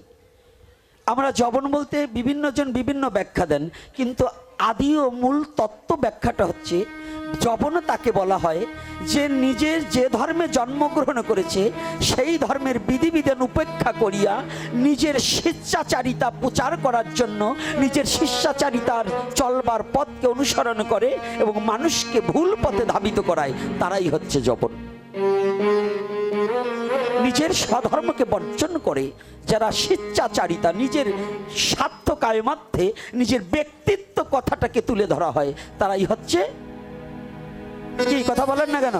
আমরা জবন বলতে বিভিন্ন জন বিভিন্ন ব্যাখ্যা দেন, কিন্তু আদি ও মূল তত্ত্ব ব্যাখ্যাটা হচ্ছে জবন তাকে বলা হয় যে নিজের যে ধর্মে জন্মগ্রহণ করেছে সেই ধর্মের বিধিবিধান উপেক্ষা করিয়া নিজের স্বেচ্ছাচারিতা প্রচার করার জন্য নিজের শিষ্যাচারিতার চলবার পথকে অনুসরণ করে এবং মানুষকে ভুল পথে ধাবিত করায়, তারাই হচ্ছে জবন। নিজের স্বধর্মকে বর্জন করে যারা স্বেচ্ছাচারিতা, নিজের স্বার্থ কায়মার্থে নিজের ব্যক্তিত্ব কথাটাকে তুলে ধরা হয়, তারাই হচ্ছে কি কথা বলেন না কেন?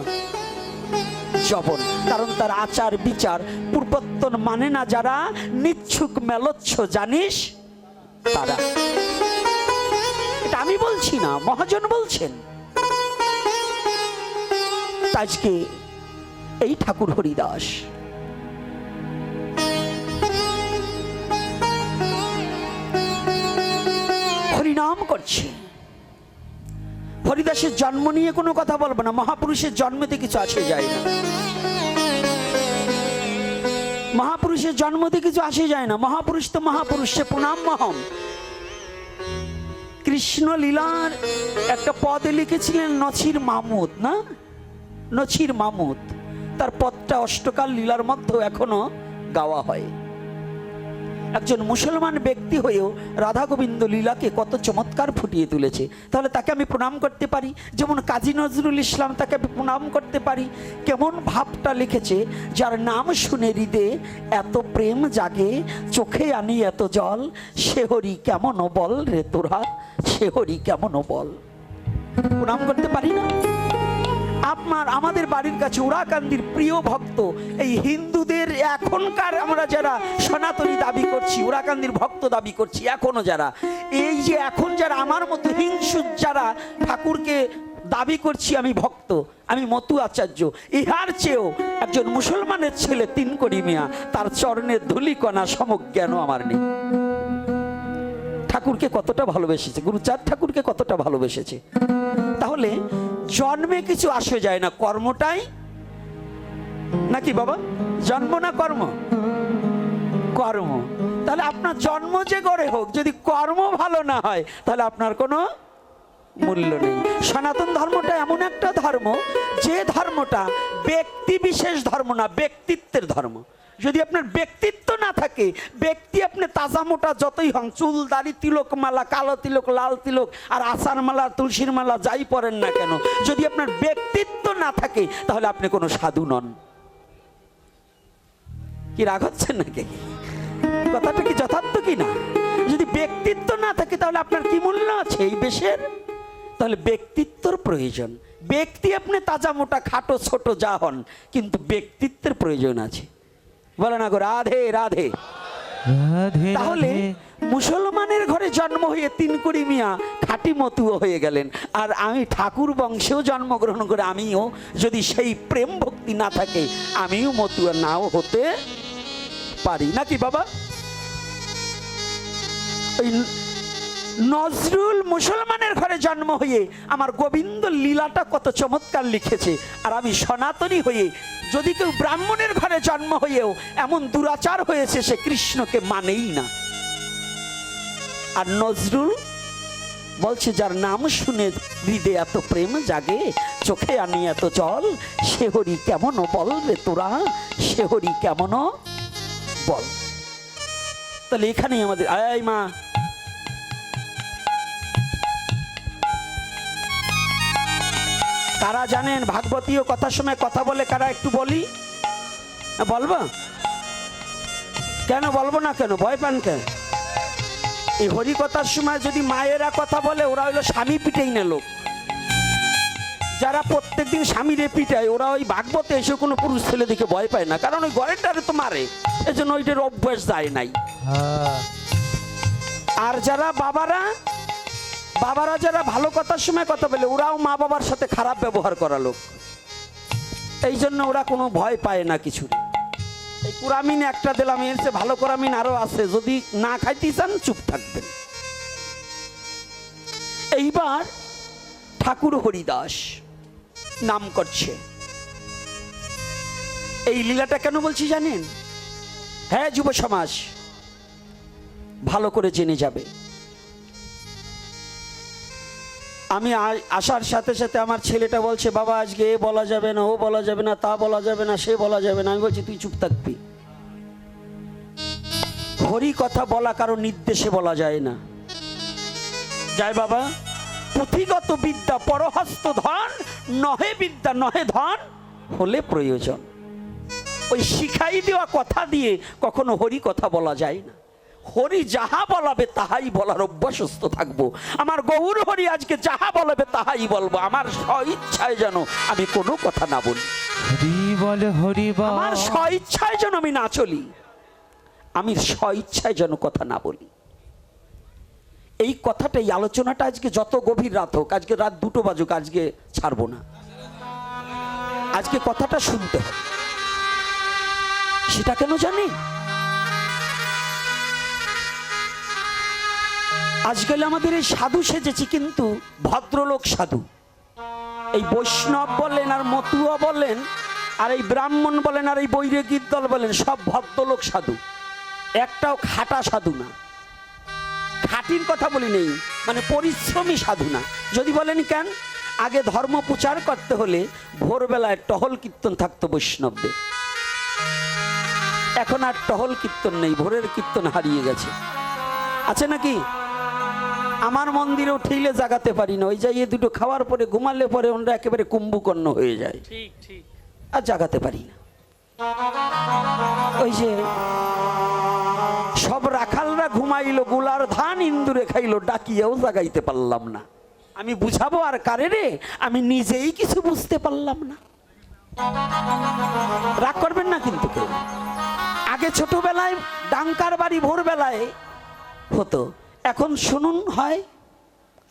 জবন। কারণ তার আচার বিচার পূর্বত্তন মানে না যারা, নিচ্ছুক মেলচ্ছ জানিস তারা। এটা আমি বলছি না, মহাজন বলছেন। আজকে এই ঠাকুর হরিদাস হরিনাম করছে। হরিদাসের জন্ম নিয়ে কোনো কথা বলবো না, মহাপুরুষের জন্মতে কিছু আসে যায় না, মহাপুরুষের জন্মতে কিছু আসে যায় না। মহাপুরুষ তো মহাপুরুষ, সে প্রণাম মহম। কৃষ্ণ লীলার একটা পদে লিখেছিলেন নছির মামুদ, না নছির মামুদ, তার পদটা অষ্টকাল লীলার মধ্যে এখনো গাওয়া হয়। একজন মুসলমান ব্যক্তি হয়েও রাধা গোবিন্দ লীলাকে কত চমৎকার ফুটিয়ে তুলেছে, তাহলে তাকে আমি প্রণাম করতে পারি। যেমন কাজী নজরুল ইসলাম, তাকে আমি প্রণাম করতে পারি। কেমন ভাবটা লিখেছে, যার নাম শুনে হৃদে এত প্রেম জাগে, চোখে আনি এত জল, সে হরি কেমন বল রে তোরা, সে হরি কেমন বল। প্রণাম করতে পারি না? আমাদের বাড়ির কাছে উড়াকান্দির প্রিয় ভক্ত, এই হিন্দুদের এখনকার আমরা যারা সনাতনী দাবি করছি, উড়াকান্দির ভক্ত দাবি করছি, এখনো যারা এই যে এখন যারা আমার মতো হিংসু যারা ঠাকুরকে দাবি করছি আমি ভক্ত, আমি মতু আচার্য, ইহার চেয়েও একজন মুসলমানের ছেলে তিন কোটি মিয়া, তার চরণের ধূলিকণা সমজ্ঞানও আমার নেই। ঠাকুরকে কতটা ভালোবেসেছে, গুরুচাঁদ ঠাকুরকে কতটা ভালোবেসেছে। তাহলে জন্মে কিছু আসে যায় না, কর্মটাই নাকি বাবা? জন্ম না কর্ম? কর্ম। তাহলে আপনার জন্ম যে গড়ে হোক, যদি কর্ম ভালো না হয় তাহলে আপনার কোনো মূল্য নেই। সনাতন ধর্মটা এমন একটা ধর্ম, যে ধর্মটা ব্যক্তি বিশেষ ধর্ম না, ব্যক্তিত্বের ধর্ম। যদি আপনার ব্যক্তিত্ব না থাকে, ব্যক্তি আপনি তাজা মোটা যতই হন, চুল দাড়ি তিলক মালা, কালো তিলক, লাল তিলক আর আষাঢ় মালা তুলসীর মালা যাই পরেন না কেন, যদি আপনার ব্যক্তিত্ব না থাকে তাহলে আপনি কোনো সাধু নন। কি রাগ হচ্ছেন নাকি? কথাটা কি যথার্থ কি না? যদি ব্যক্তিত্ব না থাকে তাহলে আপনার কি মূল্য আছে এই বেশের? তাহলে ব্যক্তিত্বর প্রয়োজন। ব্যক্তি আপনি তাজা মোটা খাটো ছোট যা হন, কিন্তু ব্যক্তিত্বের প্রয়োজন আছে। বলে না গো রাধে রাধে। রাধে তাহলে রাধে। মুসলমানের ঘরে জন্ম হয়ে তিনকুড়ি মিয়া খাঁটি মতুয়া হয়ে গেলেন, আর আমি ঠাকুর বংশেও জন্মগ্রহণ করে আমিও যদি সেই প্রেম ভক্তি না থাকে, আমিও মতুয়া নাও হতে পারি নাকি বাবা? ওই নজরুল মুসলমানের ঘরে জন্ম হয়ে আমার গোবিন্দ লীলাটা কত চমৎকার লিখেছে, আর আমি সনাতনী হয়ে যদি কেউ ব্রাহ্মণের ঘরে জন্ম হয়েও এমন দুরাচার হয়েছে সে কৃষ্ণকে মানেই না। আর নজরুল বলছে যার নাম শুনে হৃদয়ে এত প্রেম জাগে, চোখে আনি এত জল, সে হরি কেমন বল রে তোরা, সে হরি কেমন বল। তাহলে এখানেই আমাদের আয় মা, কারা জানেন ভাগবতীয় কথার সময় কথা বলে কারা, একটু বলি? বলবো কেন? বলবো না কেন? ভয় পান কেন? এই হরি কথার সময় যদি মায়েরা কথা বলে, ওরা হইলো স্বামী পিটেই না লোক। যারা প্রত্যেকদিন স্বামীরে পিটায়, ওরা ওই ভাগবতে এসে কোনো পুরুষ ছেলে দিকে ভয় পায় না, কারণ ওই ঘরেরটারে তো মারে, এই জন্য ওইটার অভ্যাস যায় নাই। হ্যাঁ। আর যারা বাবারা যারা ভালো কথার সময় কথা বলে, ওরাও মা বাবার সাথে খারাপ ব্যবহার করা লোক, এই জন্য ওরা কোনো ভয় পায় না কিছু। এই কুরামিন একটা দিলাম, এর চেয়ে ভালো কুরামিন আরো আছে, যদি না খাইতে চান চুপ থাকবেন। এইবার ঠাকুর হরিদাস নাম করছে। এই লীলাটা কেন বলছি জানেন? হ্যাঁ, যুব সমাজ ভালো করে জেনে যাবে। আমি আসার সাথে সাথে আমার ছেলেটা বলছে, বাবা আজকে এ বলা যাবে না, ও বলা যাবে না, তা বলা যাবে না, সে বলা যাবে না। আমি বলছি তুই চুপ থাকবি। হরি কথা বলা কারো নির্দেশে বলা যায় না। যায় বাবা, পুঁথিগত বিদ্যা পরহস্ত ধন, নহে বিদ্যা নহে ধন হলে প্রয়োজন। ওই শিখাই দেওয়া কথা দিয়ে কখনো হরি কথা বলা যায় না। হরি যাহা বলাবে তাহাই বলার অভ্যস্ত থাকবো। আমার গৌর হরি আজকে যাহা বলাবে তাহাই বলবো, আমার স্বইচ্ছায় যেন আমি কোনো কথা না বলি। হরি বল হরি বল। আমার স্বইচ্ছায় যেন আমি না চলি, আমি স্বইচ্ছায় যেন কথা না বলি। এই কথাটা, এই আলোচনাটা আজকে যত গভীর রাত হোক, আজকে রাত 2টো বাজুক, আজকে ছাড়বো না। আজকে কথাটা শুনতে হবে। সেটা কেন জানি? আজকাল আমাদের এই সাধু সেজেছি, কিন্তু ভদ্রলোক সাধু। এই বৈষ্ণব বলেন আর মতুয়া বলেন আর এই ব্রাহ্মণ বলেন আর এই বৈরাগীর দল বলেন, সব ভদ্রলোক সাধু, একটাও খাটা সাধু না। খাটির কথা বলি নেই, মানে পরিশ্রমী সাধু না। যদি বলেন কেন, আগে ধর্ম প্রচার করতে হলে ভোরবেলায় টহল কীর্তন থাকতো বৈষ্ণবদের, এখন আর টহল কীর্তন নেই, ভোরের কীর্তন হারিয়ে গেছে। আছে নাকি? আমার মন্দিরেও ঠেলে জাগাতে পারি না, ওই যাইয়ে দুটো খাওয়ার পরে ঘুমালে পরে ওনারা একেবারে কুম্ভকর্ণ হয়ে যায়, ঠিক ঠিক, আর জাগাতে পারি না। ওই যে সব রাখালরা ঘুমাইলো, গুলার ধান ইন্দুরে খাইলো, ডাকিয়েও জাগাইতে পারলাম না। আমি বুঝাবো আর কারে রে? আমি নিজেই কিছু বুঝতে পারলাম না। রাগ করবেন না কিন্তু কেউ। আগে ছোটবেলায় ডাঙ্কার বাড়ি ভোরবেলায় হতো, এখন শুনুন হয়।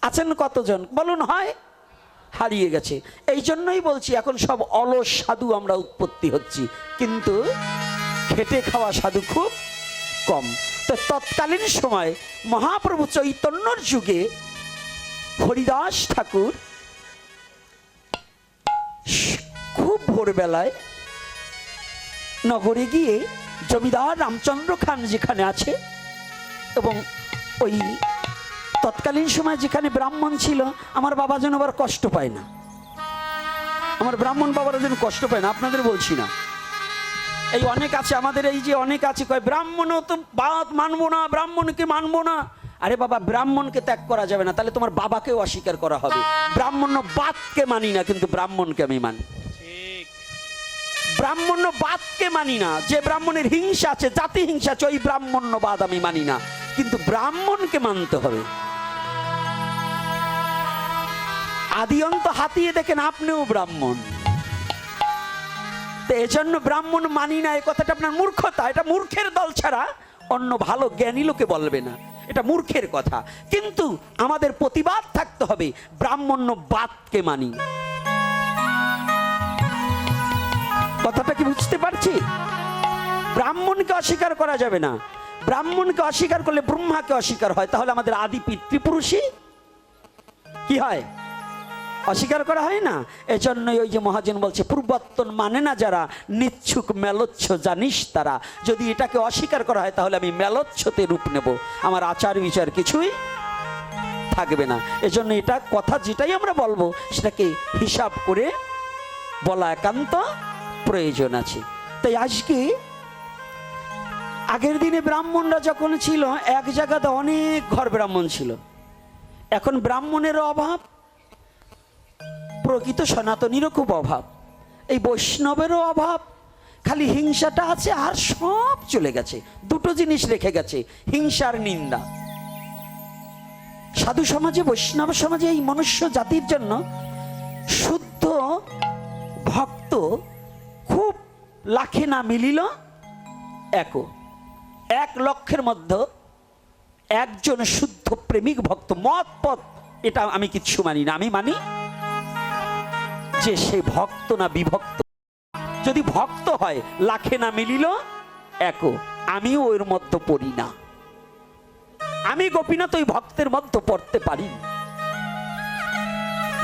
আছেন কতজন বলুন? হয়, হারিয়ে গেছে। এই জন্যই বলছি এখন সব অলস সাধু আমরা উৎপত্তি হচ্ছি, কিন্তু খেটে খাওয়া সাধু খুব কম। তো তৎকালীন সময় মহাপ্রভু চৈতন্যর যুগে হরিদাস ঠাকুর খুব ভোরবেলায় নগরে গিয়ে জমিদার রামচন্দ্র খান যেখানে আছে, এবং ওই তৎকালীন সময় যেখানে ব্রাহ্মণ ছিল, আমার বাবা যেন আবার কষ্ট পায় না, আমার ব্রাহ্মণ বাবারা যেন কষ্ট পায় না, আপনাদের বলছি না। এই অনেক আছে আমাদের, এই যে অনেক আছে কয় ব্রাহ্মণও তো বাদ মানবো না, ব্রাহ্মণকে মানবো না। আরে বাবা, ব্রাহ্মণকে ত্যাগ করা যাবে না, তাহলে তোমার বাবাকেও অস্বীকার করা হবে। ব্রাহ্মণ্য বাদকে মানি না, কিন্তু ব্রাহ্মণকে আমি মানি। ব্রাহ্মণ্যবাদকে মানি না, যে ব্রাহ্মণের হিংসা আছে, জাতি হিংসা আছে, ওই ব্রাহ্মণ্যবাদ আমি মানি না, কিন্তু ব্রাহ্মণকে মানতে হবে। আদি অন্ত হাতিয়ে দেখেন আপনিও ব্রাহ্মণ। তো এজন্য ব্রাহ্মণ মানি না এই কথাটা আপনার মূর্খতা। এটা মূর্খের দল ছাড়া অন্য ভালো জ্ঞানী লোকে বলবে না, এটা মূর্খের কথা। কিন্তু আমাদের প্রতিবাদ থাকতে হবে, ব্রাহ্মণ্যবাদকে মানি। কথাটা কি বুঝতে পারছি? ব্রাহ্মণকে অস্বীকার করা যাবে না। ব্রাহ্মণকে অস্বীকার করলে ব্রহ্মাকে অস্বীকার হয়, তাহলে আমাদের আদি পিতৃপুরুষই কি হয়? অস্বীকার করা হয় না। এজন্যই ওই যে মহাজন বলছে, পূর্বত্তন মানে না যারা, নিচ্ছুক মেলোচ্ছ জানিস তারা। যদি এটাকে অস্বীকার করা হয় তাহলে আমি মেলোচ্ছতে রূপ নেব, আমার আচার বিচার কিছুই থাকবে না। এজন্য এটা কথা যেটাই আমরা বলবো সেটাকে হিসাব করে বলা একান্ত প্রয়োজন আছে। তাই আজকে আগের দিনে ব্রাহ্মণরা যখন ছিল এক জায়গাতে অনেক ঘর ব্রাহ্মণ ছিল, এখন ব্রাহ্মণেরও অভাব, প্রকৃত সনাতনীরও খুব অভাব, এই বৈষ্ণবেরও অভাব। খালি হিংসাটা আছে আর সব চলে গেছে। দুটো জিনিস রেখে গেছে, হিংসার নিন্দা। সাধু সমাজে, বৈষ্ণব সমাজে এই মনুষ্য জাতির জন্য শুদ্ধ ভক্ত খুব লাখে না মিলিল এক লক্ষের মধ্যে একজন শুদ্ধ প্রেমিক ভক্ত। মত পথ এটা আমি কিচ্ছু মানি না। আমি মানি যে সে ভক্ত না বিভক্ত। যদি ভক্ত হয় লাখে না মিলিল আমিও ওর মধ্যে পড়ি না। আমি গোপীনাথ ওই ভক্তের মধ্যে পড়তে পারি।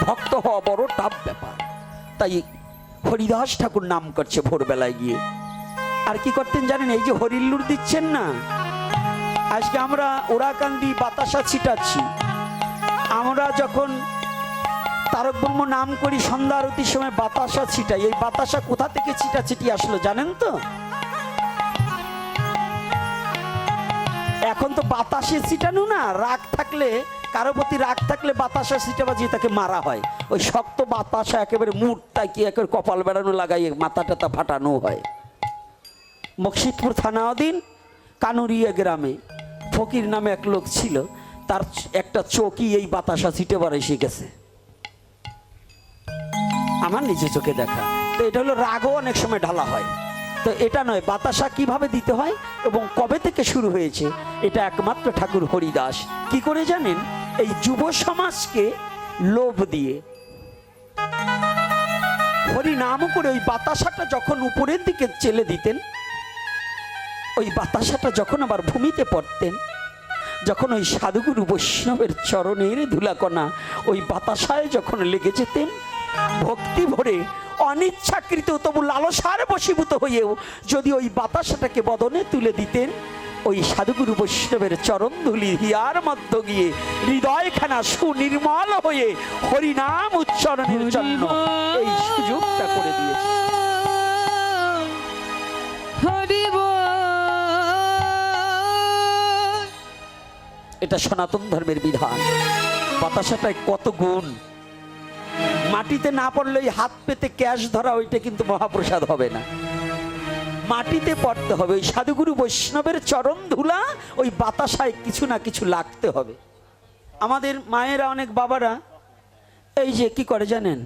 ভক্ত হওয়া বড় টাফ ব্যাপার। তাই হরিদাস ঠাকুর নাম করছে ভোরবেলায় গিয়ে। আর কি করতেন জানেন? এই যে হরিল্লুর দিচ্ছেন না, আজকে আমরা ওরাকান্দি বাতাসা ছিটাচ্ছি। আমরা যখন তারক ব্রহ্ম নাম করি সন্ধ্যা আরতির সময় বাতাসা ছিটাই। এই বাতাসা কোথা থেকে ছিটাছিটি আসলো জানেন তো? এখন তো বাতাসে ছিটানো না, রাগ থাকলে, কারো প্রতি রাগ থাকলে বাতাসা ছিটাবাজি তাকে মারা হয়। ওই শক্ত বাতাসা একেবারে মুড়টাই কি একেবারে কপাল বেড়ানো লাগাইয়ে মাথা টাথা ফাটানো হয়। মুর্শিদপুর থানাধীন কানুরিয়া গ্রামে ফকির নামে এক লোক ছিল, তার একটা চোখই এই বাতাসা ছিটেবার এসে গেছে, আমার নিজে চোখে দেখা। তো এটা হলো রাগও অনেক সময় ঢালা হয়। তো এটা নয়, বাতাসা কিভাবে দিতে হয় এবং কবে থেকে শুরু হয়েছে এটা একমাত্র ঠাকুর হরিদাস কি করে জানেন? এই যুব সমাজকে লোভ দিয়ে হরি নাম করে ওই বাতাসাটা যখন উপরের দিকে চেলে দিতেন, ওই বাতাসাটা যখন আবার ভূমিতে পড়তেন, যখন ওই সাধুগুরু বৈষ্ণবের চরণের ধুলাকণা ওই বাতাসায় যখন লেগে যেতেন, ভক্তি ভরে অনিচ্ছাকৃত তবু লালসার বশীভূত হয়েও যদি ওই বাতাসাটাকে বদনে তুলে দিতেন, ওই সাধুগুরু বৈষ্ণবের চরণ ধুলি হিয়ার মধ্যে গিয়ে হৃদয়খানা সুনির্মল হয়ে হরিনাম উচ্চারণের জন্য এই সুযোগটা করে দিয়েছে। এটা সনাতন ধর্মের বিধান। বাতাসাটায় কত গুণ। মাটিতে না পড়লে হাত পেতে ক্যাশ ধরা ওইটা কিন্তু মহাপ্রসাদ হবে না, মাটিতে পড়তে হবে। ওই সাধুগুরু বৈষ্ণবের চরণ ধুলা ওই বাতাসায় কিছু না কিছু লাগতে হবে। আমাদের মায়েরা, অনেক বাবারা এই যে কি করে জানেন?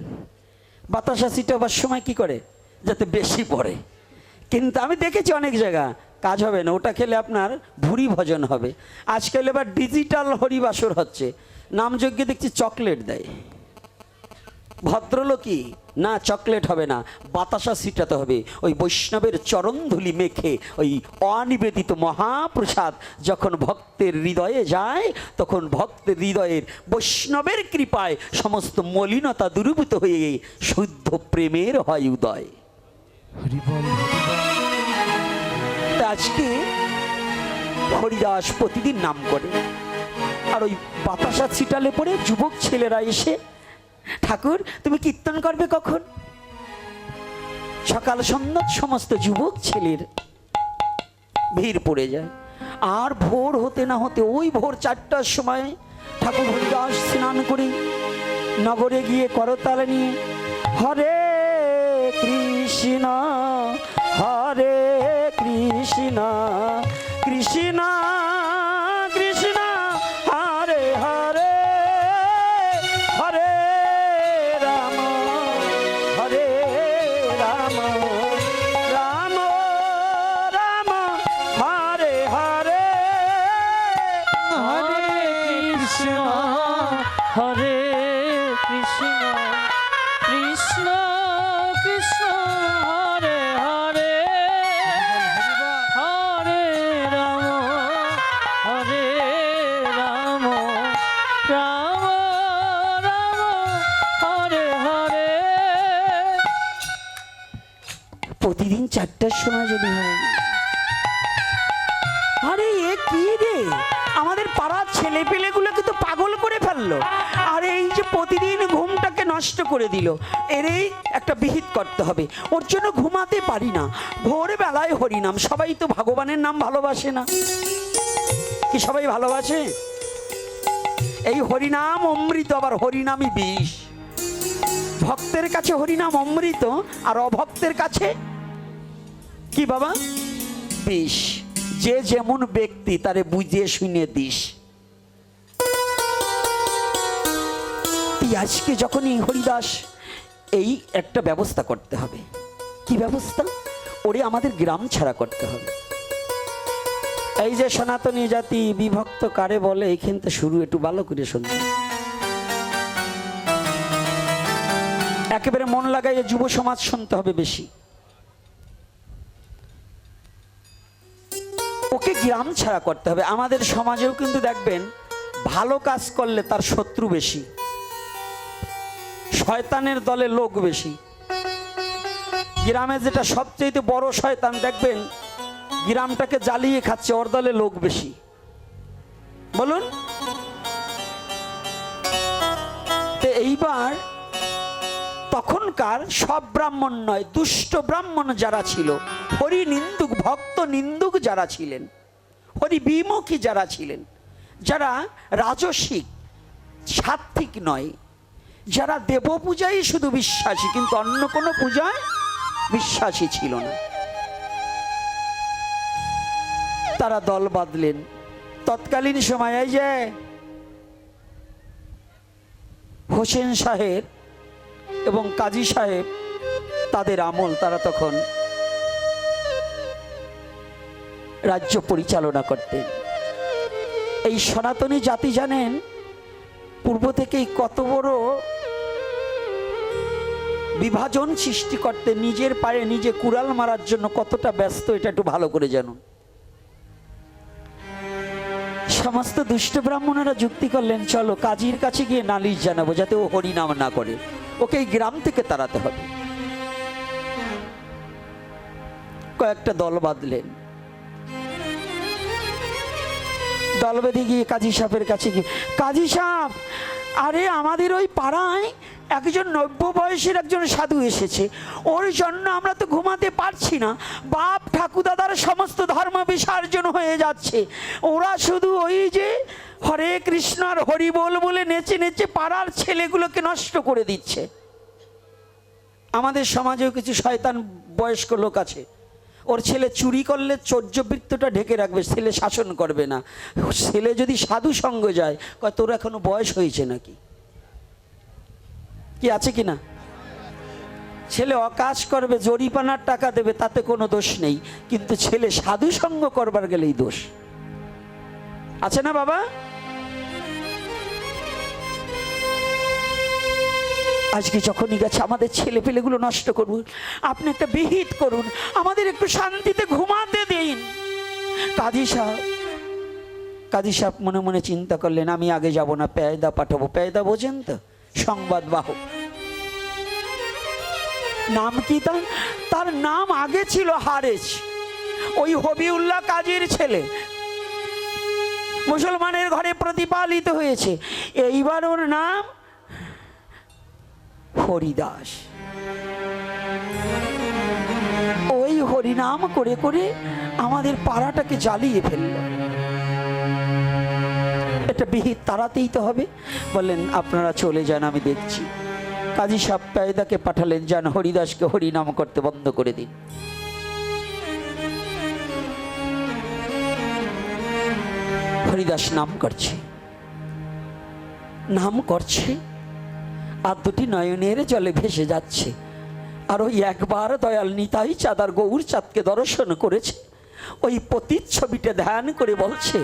বাতাসা ছিটাবার সময় কি করে? যাতে বেশি পড়ে। কিন্তু আমি দেখেছি অনেক জায়গা, কাজ হবে না, ওটা খেলে আপনার ভুঁড়ি ভজন হবে। আজকাল এবার ডিজিটাল হরিবাসর হচ্ছে, নামযজ্ঞে দেখছি চকলেট দেয়। ভদ্রলোকই না, চকলেট হবে না, বাতাসা ছিটাতে হবে। ওই বৈষ্ণবের চরণধুলি মেখে ওই অনিবেদিত মহাপ্রসাদ যখন ভক্তের হৃদয়ে যায়, তখন ভক্তের হৃদয়ের বৈষ্ণবের কৃপায় সমস্ত মলিনতা দূরীভূত হয়ে শুদ্ধ প্রেমের হয় উদয়। আজকে হরিদাস প্রতিদিন নাম করে, আর ওই বাতাসা ছিটালে পরে যুবক ছেলেরা এসে, ঠাকুর তুমি কীর্তন করবে কখন? সকাল সন্ধ্যা সমস্ত যুবক ছেলের ভিড় পড়ে যায়। আর ভোর হতে না হতে ওই ভোর 4টার সময় ঠাকুর হরিদাস স্নান করে নগরে গিয়ে করতাল নিয়ে হরে কৃষ্ণ হরে কৃষ্ণ কৃষ্ণ কৃষ্ণ হরে হরে হরে প্রতিদিন 4টার সময় যদি হয়। আরে এ কি রে, আমাদের পাড়ার ছেলে পেলেগুলোকে তো পাগল করে ফেললো। আর এই যে প্রতিদিন ঘুমটাকে নষ্ট করে দিল, এরই একটা বিহিত করতে হবে। ওর জন্য ঘুমাতে পারি না, ভোরবেলায় হরিনাম। সবাই তো ভগবানের নাম ভালোবাসে না কি? সবাই ভালোবাসে। এই হরিনাম অমৃত, আবার হরিনামই বিষ। ভক্তের কাছে হরিনাম অমৃত, আর অভক্তের কাছে কি বাবা? বিষ। যে যেমন ব্যক্তি তারে বুঝিয়ে শুনে দিস। আজকে যখনই হরিদাস, এই একটা ব্যবস্থা করতে হবে। কি ব্যবস্থা? ওরে আমাদের গ্রাম ছাড়া করতে হবে। এই যে সনাতনী জাতি বিভক্ত কারে বলে, এইখান থেকে শুরু, একটু ভালো করে শুনবে। একেবারে মন লাগাইয়ে যুব সমাজ শুনতে হবে বেশি। ওকে গ্রাম ছাড়া করতে হবে। আমাদের সমাজেও কিন্তু দেখবেন, ভালো কাজ করলে তার শত্রু বেশি, শয়তানের দলে লোক বেশি। গ্রামে যেটা সবচেয়ে বড় শয়তান, দেখবেন গ্রামটাকে জ্বালিয়ে খাচ্ছে, ওর দলে লোক বেশি। বলুন। তো এইবার তখনকার সব ব্রাহ্মণ নয়, দুষ্ট ব্রাহ্মণ যারা ছিল, হরি নিন্দুক, ভক্ত নিন্দুক যারা ছিলেন, হরি বিমুখী যারা ছিলেন, যারা রাজসিক সাত্ত্বিক নয়, যারা দেব পূজায় শুধু বিশ্বাসী কিন্তু অন্য কোনো পূজায় বিশ্বাসী ছিল না, তারা দল বাঁধলেন। তৎকালীন সময়ে এই যে হোসেন সাহেব এবং কাজী সাহেব, তাদের আমল, তারা তখন রাজ্য পরিচালনা করতেন। এই সনাতনী জাতি জানেন পূর্ব থেকেই কত বড় বিভাজন সৃষ্টি করতে, নিজের পায়ে নিজে কুড়াল মারার জন্য কতটা ব্যস্ত, এটা একটু ভালো করে জানুন। সমস্ত দুষ্ট ব্রাহ্মণেরা যুক্তি করলেন, চলো কাজীর কাছে গিয়ে নালিশ জানাবো যাতে ও হরিনাম না করে, ওকে এই গ্রাম থেকে তাড়াতে হবে। কয়েকটা দল বাঁধলেন। দল বেঁধে গিয়ে কাজী সাহেবের কাছে গিয়ে, কাজী সাহেব, আরে আমাদের ওই পাড়ায় একজন 90 বয়সের একজন সাধু এসেছে, ওর জন্য আমরা তো ঘুমাতে পারছি না। বাপ ঠাকুরদাদার সমস্ত ধর্ম বিসর্জন হয়ে যাচ্ছে, ওরা শুধু ওই যে হরে কৃষ্ণ আর হরি বল বলে নেচে নেচে পাড়ার ছেলেগুলোকে নষ্ট করে দিচ্ছে। আমাদের সমাজেও কিছু শয়তান বয়স্ক লোক আছে, ওর ছেলে চুরি করলে চৌর্যবৃত্তটা ঢেকে রাখবে, ছেলে শাসন করবে না। ছেলে যদি সাধু সঙ্গ যায়, কয় তোর এখনো বয়স হয়েছে নাকি? কি আছে কি না? ছেলে অকাজ করবে, জরিপানার টাকা দেবে, তাতে কোনো দোষ নেই, কিন্তু ছেলে সাধু সঙ্গ করবার গেলেই দোষ আছে না বাবা? আজকে যখনই গেছে আমাদের ছেলে পেলেগুলো নষ্ট করবো, আপনি একটা বিহিত করুন, আমাদের একটু শান্তিতে ঘুমাতে দিন। কাজী সাহেব মনে মনে চিন্তা করলেন, আমি আগে যাব না, পেয়দা পাঠাবো। পেয়দা বোঝেন তো, সংবাদ বাহক। নাম কি তার? নাম আগে ছিল হারেজ, ওই হবিউল্লাহ কাজীর ছেলে, মুসলমানের ঘরে প্রতিপালিত হয়েছে। এইবার ওর নাম হরিদাস। ওই হরিনাম করে করে আমাদের পাড়াটাকে জ্বালিয়ে ফেলল। এটা বিহিত তাড়াতেই তো হবে। বললেন আপনারা চলে যান, আমি দেখছি। কাজী সাহেব পেয়দাকে পাঠালেন, যান হরিদাসকে হরিনাম করতে বন্ধ করে দিন। হরিদাস নাম করছে, আর দুটি নয়নের জলে ভেসে যাচ্ছে। আর ওই একবার দয়াল নিতাই চাঁদার গৌর চাঁদকে দর্শন করেছে, ওই প্রতিচ্ছবিটা ধ্যান করে বলছে,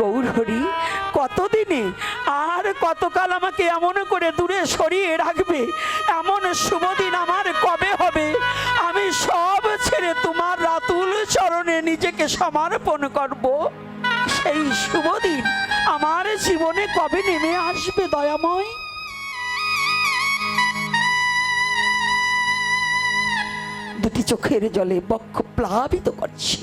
গৌর হরি কতদিনে আর কতকাল আমাকে এমন করে দূরে সরিয়ে রাখবে? এমন শুভদিন আমার কবে হবে? আমি সব ছেড়ে তোমার রাতুল চরণে নিজেকে সমর্পণ করব। সেই শুভদিন আমার জীবনে কবে নেমে আসবে দয়াময়? দুটি চোখের জলে বক্ষ প্লাবিত করছে।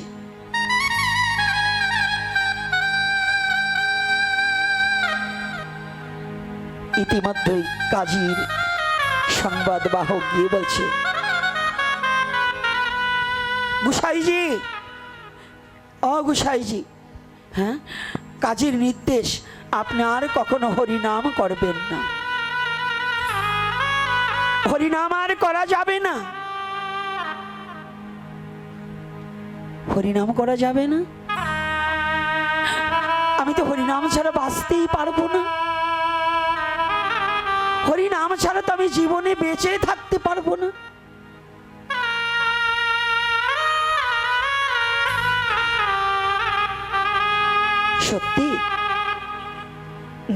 ইতিমধ্যেই কাজীর সংবাদ বাহক গিয়ে বলছে, গুসাইজি, গুসাইজি, হ্যাঁ, কাজীর নির্দেশ, আপনি আর কখনো হরিনাম করবেন না, হরিনাম আর করা যাবে না। হরিনাম করা যাবে না? আমি তো হরিনাম ছাড়া বাঁচতেই পারবো না, হরিনাম ছাড়া তো আমি জীবনে বেঁচে থাকতে পারবো না। সত্যি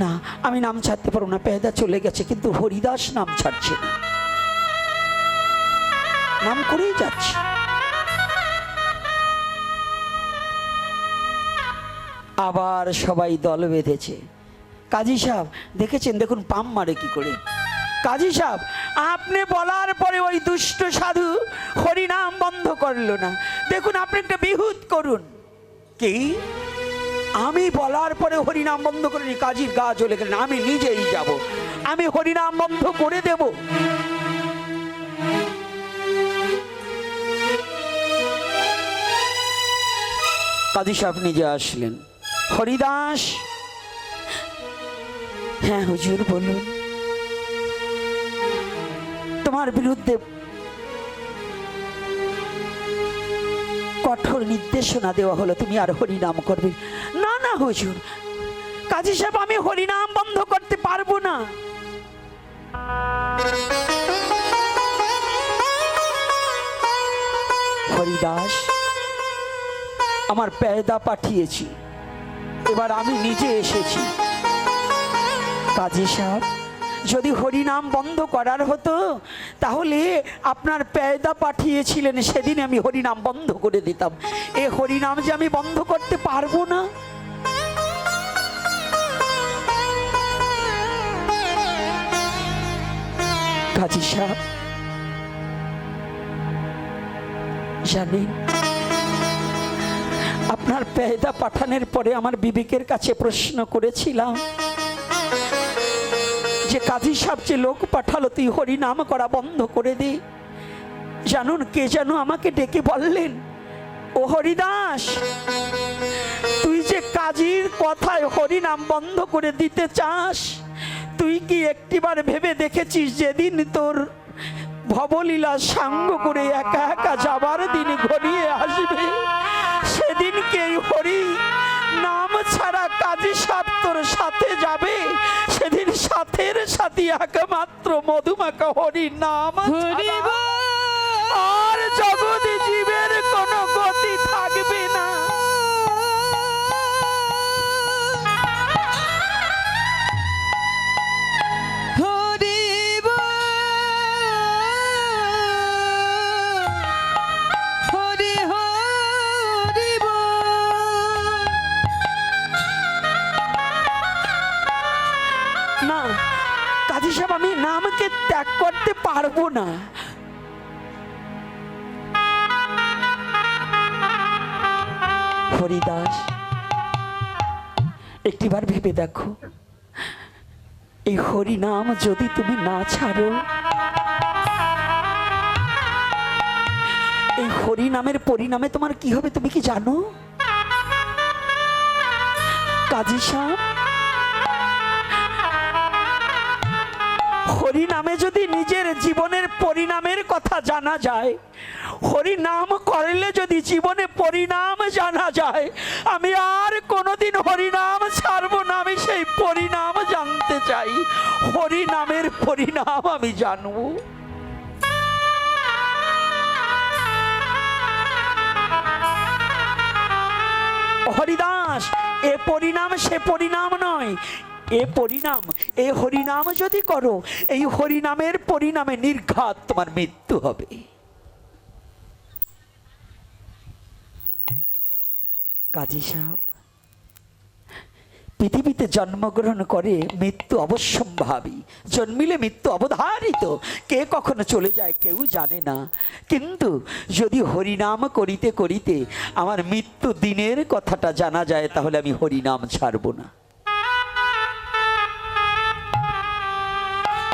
না, আমি নাম ছাড়তে পারবো না, পেয়দা চলে গেছে, কিন্তু হরিদাস নাম ছাড়ছে না, নাম করেই যাচ্ছে। আবার সবাই দল বেঁধেছে। কাজী সাহেব দেখেছেন, দেখুন পাম মারে কি করে। কাজী সাহেব, আপনি বলার পরে ওই দুষ্ট সাধু হরিনাম বন্ধ করলো না, দেখুন আপনি একটা বিহুত করুন। কি? আমি বলার পরে হরিনাম বন্ধ করিনি? কাজীর গা জ্বলে গেলেন, আমি নিজেই যাব, আমি হরিনাম বন্ধ করে দেব। কাজী সাহেব নিজে আসলেন। হরিদাস, হ্যাঁ হুজুর বলুন। তোমার বিরুদ্ধে কঠোর নির্দেশনা দেওয়া হলো, তুমি আর হরিনাম করবে না। না হুজুর, কাজী সাহেব, আমি হরিনাম বন্ধ করতে পারবো না। হরিদাস, আমার পেয়দা পাঠিয়েছি, এবার আমি নিজে এসেছি। কাজী সাহেব, যদি হরিনাম বন্ধ করার হতো তাহলে আপনার পেয়দা পাঠিয়েছিলেন, সেদিন আমি হরিনাম বন্ধ করে দিতাম। এ হরিনাম যে আমি বন্ধ করতে পারবো না। কাজী সাহেব জানেন, আপনার পেয়দা পাঠানোর পরে আমার বিবেকের কাছে প্রশ্ন করেছিলাম যে কাজী সাহেব যে লোক পাঠালো, তুই হরিনাম করা বন্ধ করে দে। জানুন কে যেন আমাকে ডেকে বললেন, ও হরিদাস, তুই যে কাজীর কথায় হরিনাম বন্ধ করে দিতে চাস, তুই কি একটিবার ভেবে দেখেছিস যেদিন তোর ভবলীলা সাঙ্গ করে একা একা যাবার দিন ঘনিয়ে আসবে, সেদিনকে হরি নাম ছাড়া কাজী সাহেব তোর সাথে যাবে, সেদিন সাথের সাথী একমাত্র মধুমাখা হরি নাম ছাড়া আর জগৎ জীবের কোনো গতি থাকবে না। না কাজী সাহেব, আমি নামকে ত্যাগ করতে পারবো না। হরিদাস, একটিবার ভেবে দেখো, এই হরিনাম যদি তুমি না ছাড়ো, এই হরিনামের পরিণামে তোমার কি হবে তুমি কি জানো? কাজী সাহেব, হরিনামে যদি নিজের জীবনের পরিণামের কথা জানা যায়, হরিনাম করলে যদি জীবনে পরিণাম জানা যায়, আমি আর কোনোদিন হরিনাম ছাড়বো না। আমি সেই পরিণাম জানতে চাই, হরিনামের পরিণাম আমি জানবো। হরিদাস, এ পরিণাম সে পরিণাম নয়, এ পরিণাম, এ হরিনাম যদি করো, এই হরিনামের পরিণামে নির্ঘাত তোমার মৃত্যু হবে। কাজী সাহেব, পৃথিবীতে জন্মগ্রহণ করে মৃত্যু অবশ্যম্ভাবী। ভাবি জন্মিলে মৃত্যু অবধারিত, কে কখনো চলে যায় কেউ জানে না। কিন্তু যদি হরিনাম করিতে করিতে আমার মৃত্যু দিনের কথাটা জানা যায়, তাহলে আমি হরিনাম ছাড়ব না,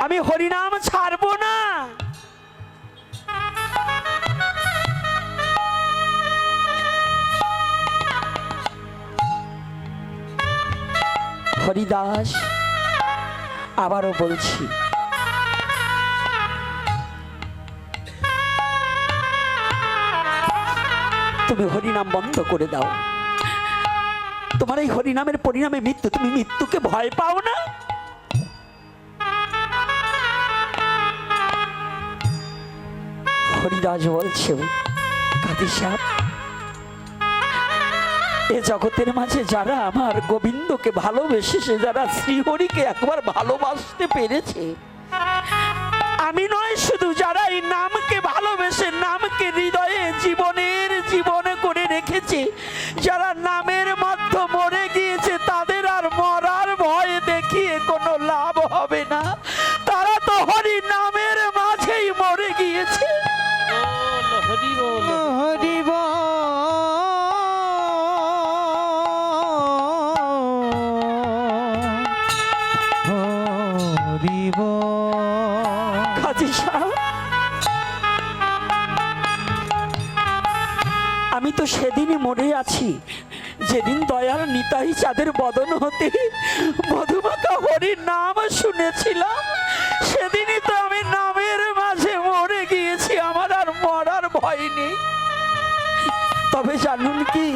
আমি হরিনাম ছাড়ব না। হরিদাস আবারও বলছি, তুমি হরিনাম বন্ধ করে দাও। তোমার এই হরিনামের পরিণামে মৃত্যু, তুমি মৃত্যুকে ভয় পাও না? হরিদাস বলছে, কাজী সাহেব, এ জগতের মাঝে যারা আমার গোবিন্দকে ভালোবেসে, যারা শ্রীহরিকে একবার ভালোবাসতে পেরেছে, আমি নয় শুধু, যারা এই নামকে ভালোবেসে নামকে হৃদয়ে জীবনের জীবনে করে রেখেছে, যারা নামের মধ্যে মরে গিয়েছে, তাদের আর মরার ভয় দেখিয়ে কোনো লাভ হবে না। তারা তো হরি নামের মাঝেই মরে গিয়েছে। হরি বল হরি বল। কাজী সাহেব, আমি তো সেদিনই মরে আছি যেদিন দয়াল নিতাই চাঁদের বদন হতে মধুমাখা হরির নাম শুনেছিলাম। সেদিনই তো আমি নামের মাঝে মরে গিয়েছি, আমার আর মরার ভয় নেই। তবে জানুন কি,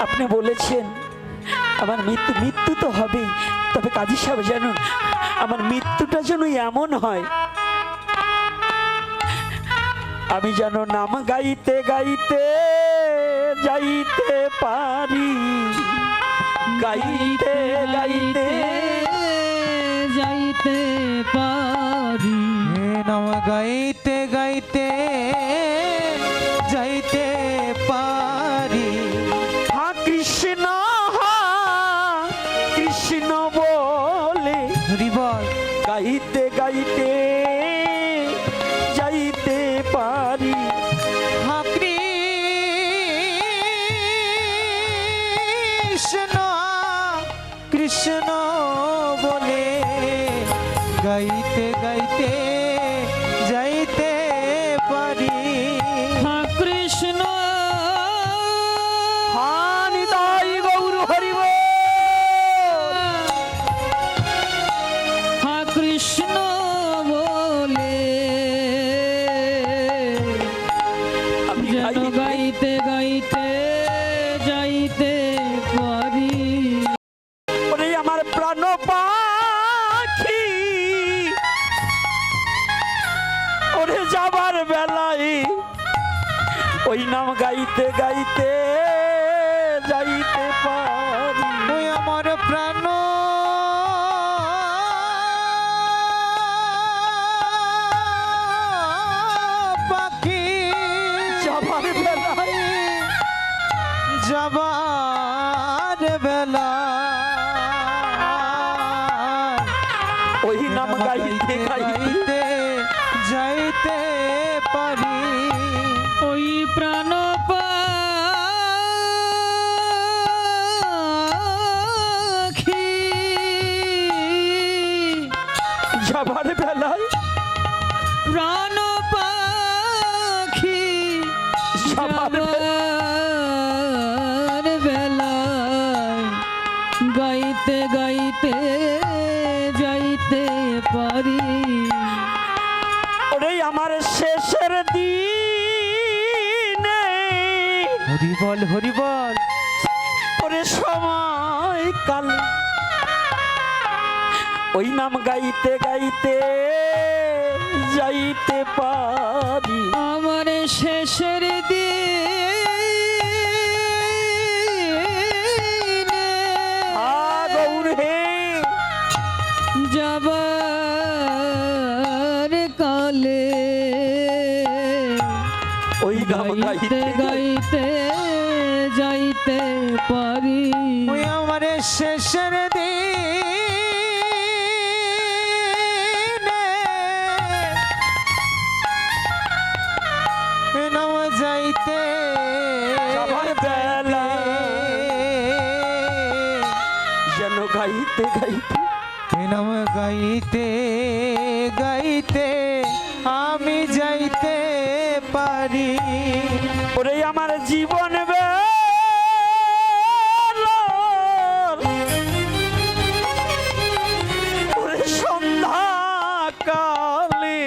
আপনি বলেছেন আমার মৃত্যু, মৃত্যু তো হবেই, তবে কাজী সাহেব জানুন, আমার মৃত্যুটা যেন এমন হয় আমি যেন নাম গাইতে গাইতে যাইতে পারি, গাইতে গাইতে যাইতে পারি, নাম গাইতে গাইতে যাইতে পারি। হা কৃষ্ণ বলে হরি বল। গাইতে গাইতে যাইতে পারি। হা কৃষ্ণ কৃষ্ণ বলে গাইতে গাইতে যাইতে পারি। হা কৃষ্ণ হা নিতাই গৌর হরি বল। হা কৃষ্ণ বলে আমি যেন গাইতে গাইতে যাইতে পারি। ওরে আমার প্রাণ পাখি, ওরে যাবার বেলায় ওই নাম গাইতে গাইতে যাইতে পারি। ওই আমার প্রাণ পাখি যাবার বেলায়, যাবার বেলা ওই নাম গাইতে গাইতে যাইতে পারি। ওই প্রাণ পাখি যাবার বেলায়, প্রাণ পাখি যাবার যাবার বেলায় গাইতে গাইতে যাইতে পারি। ওরে আমার শেষের দিনে, হরি বল হরি বল। ওরে সময় কাল ওই নাম গাইতে গাইতে যাইতে পারি। আমার শেষের দিনে গৌর হে যাবার কালে ওই নাম গাইতে গাইতে গাইতে নাম যাইতে যাবার বেলা যেন গাইতে গাইতে নাম গাইতে গাইতে আমি যাইতে পারি। ওরে আমার জীবন ওরে সন্ধ্যা কালে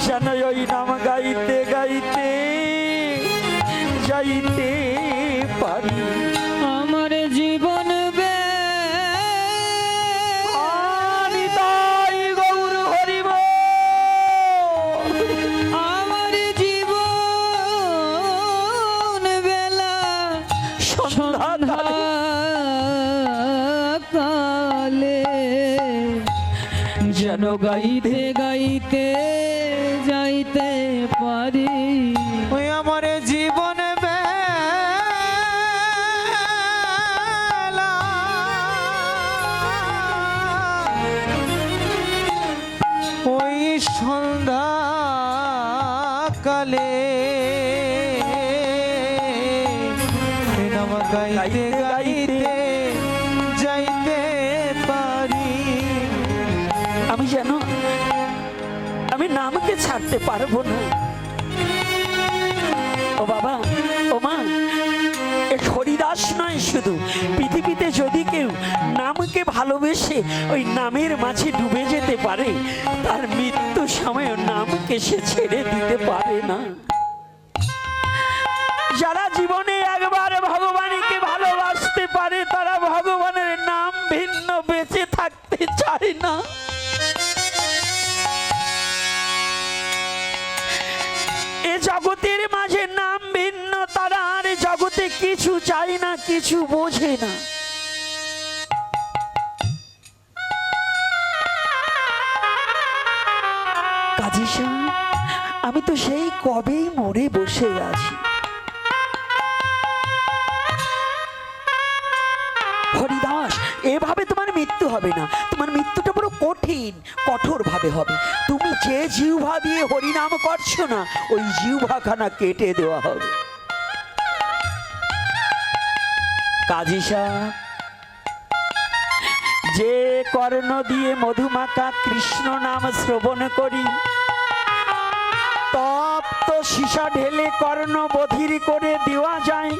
যেন ওই নাম গাইতে গাইতে যাইতে পারি। আমার জীবন আমি তাই গৌর হরিব আমার জীবন বেলা সন্ধ্যা কালে যেন গাইতে গাইতে যাইতে পারি। ওই আমার জীবন বেলা ওই সন্ধ্যা কালে নাম গাইতে গাইতে যাইতে পারি। আমি জানো আমি নামকে ছাড়তে পারবো না। ও বাবা ও মা, এ হরিদাস নয় শুধু, পৃথিবীতে যদি কেউ নামকে ভালোবেসে ওই নামের মাঝে ডুবে যেতে পারে, তার মৃত্যু সময় নামকে সে ছেড়ে দিতে পারে না। যারা জীবনে একবার ভগবানকে ভালোবাসতে পারে, তারা ভগবানের নাম ভিন্ন বেঁচে থাকতে চায় না। এ জগতের মাঝে নাম ভিন্ন, তারা আর জগতে কিছু চায় না, কিছু বোঝে না। কাজী সাহেব, আমি তো সেই কবেই মরে বসে আছি। হরিদাস, এভাবে তোমার মৃত্যু হবে না, তোমার মৃত্যুটা বড় কঠিন, কঠোর ভাবে হবে। তুমি যে জিহ্বা দিয়ে হরিনাম করছো না, ওই জিহ্বাখানা কেটে দেওয়া হবে। কাজী সাহেব, যে কর্ণ দিয়ে মধুমাখা কৃষ্ণ নাম শ্রবণ করি, তপ্ত সীসা ঢেলে কর্ণ বধির করে দেওয়া যায়।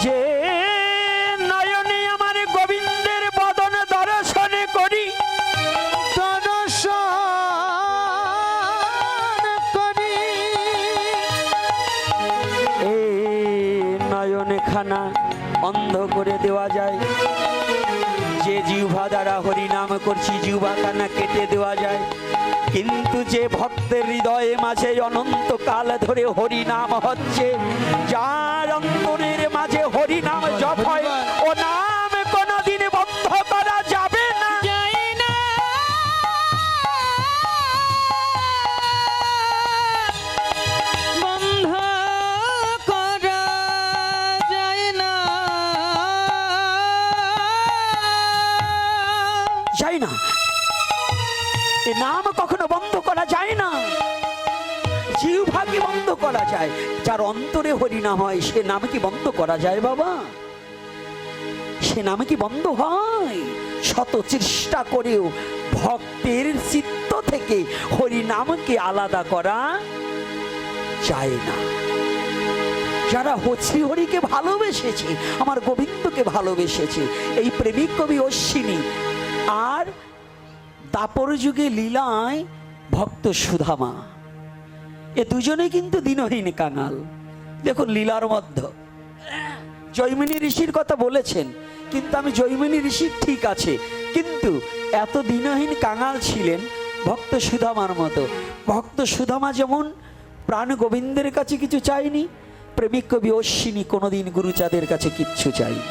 যে নয়নে আমার গোবিন্দের বদন দর্শন করি, এই নয়নে খানা অন্ধ করে দেওয়া যায়। যে জিহ্বা দ্বারা হরিনাম করছি, জিহ্বা খানা কেটে দেওয়া যায়। কিন্তু যে ভক্তের হৃদয়ে মাঝে অনন্তকাল ধরে হরিনাম হচ্ছে, যার অন্তরের মাঝে হরিনাম জপ হয়, ও নাম কোনদিন বন্ধ করা যাবে না। বন্ধ করা যায় না, যায় না, এ নাম কখনো বন্ধ করা যায় না। জিহ্বাকে বন্ধ করা যায়, যার অন্তরে হরিনাম হয় সে নাম কি বন্ধ করা যায় বাবা? সে নামে কি বন্ধ হয়? শত চেষ্টা করেও ভক্তের চিত্ত থেকে হরিনামকে আলাদা করা যায় না। যারা শ্রীহরিকে ভালোবেসেছে, আমার গোবিন্দকে ভালোবেসেছে, এই প্রেমিক কবি অশ্বিনী আর দাপর যুগে লীলায় ভক্ত সুধামা, এ দুজনে কিন্তু দিনহীন কাঙাল। দেখুন লীলার মধ্যে জৈমিনী ঋষির কথা বলেছেন, কিন্তু আমি জৈমিনী ঋষি ঠিক আছে, কিন্তু এত দিনহীন কাঙাল ছিলেন ভক্ত সুধামার মতো। ভক্ত সুধামা যেমন প্রাণ গোবিন্দের কাছে কিছু চাইনি, প্রেমিক কবি অশ্বিনী কোনোদিন গুরুচাঁদের কাছে কিচ্ছু চাইনি।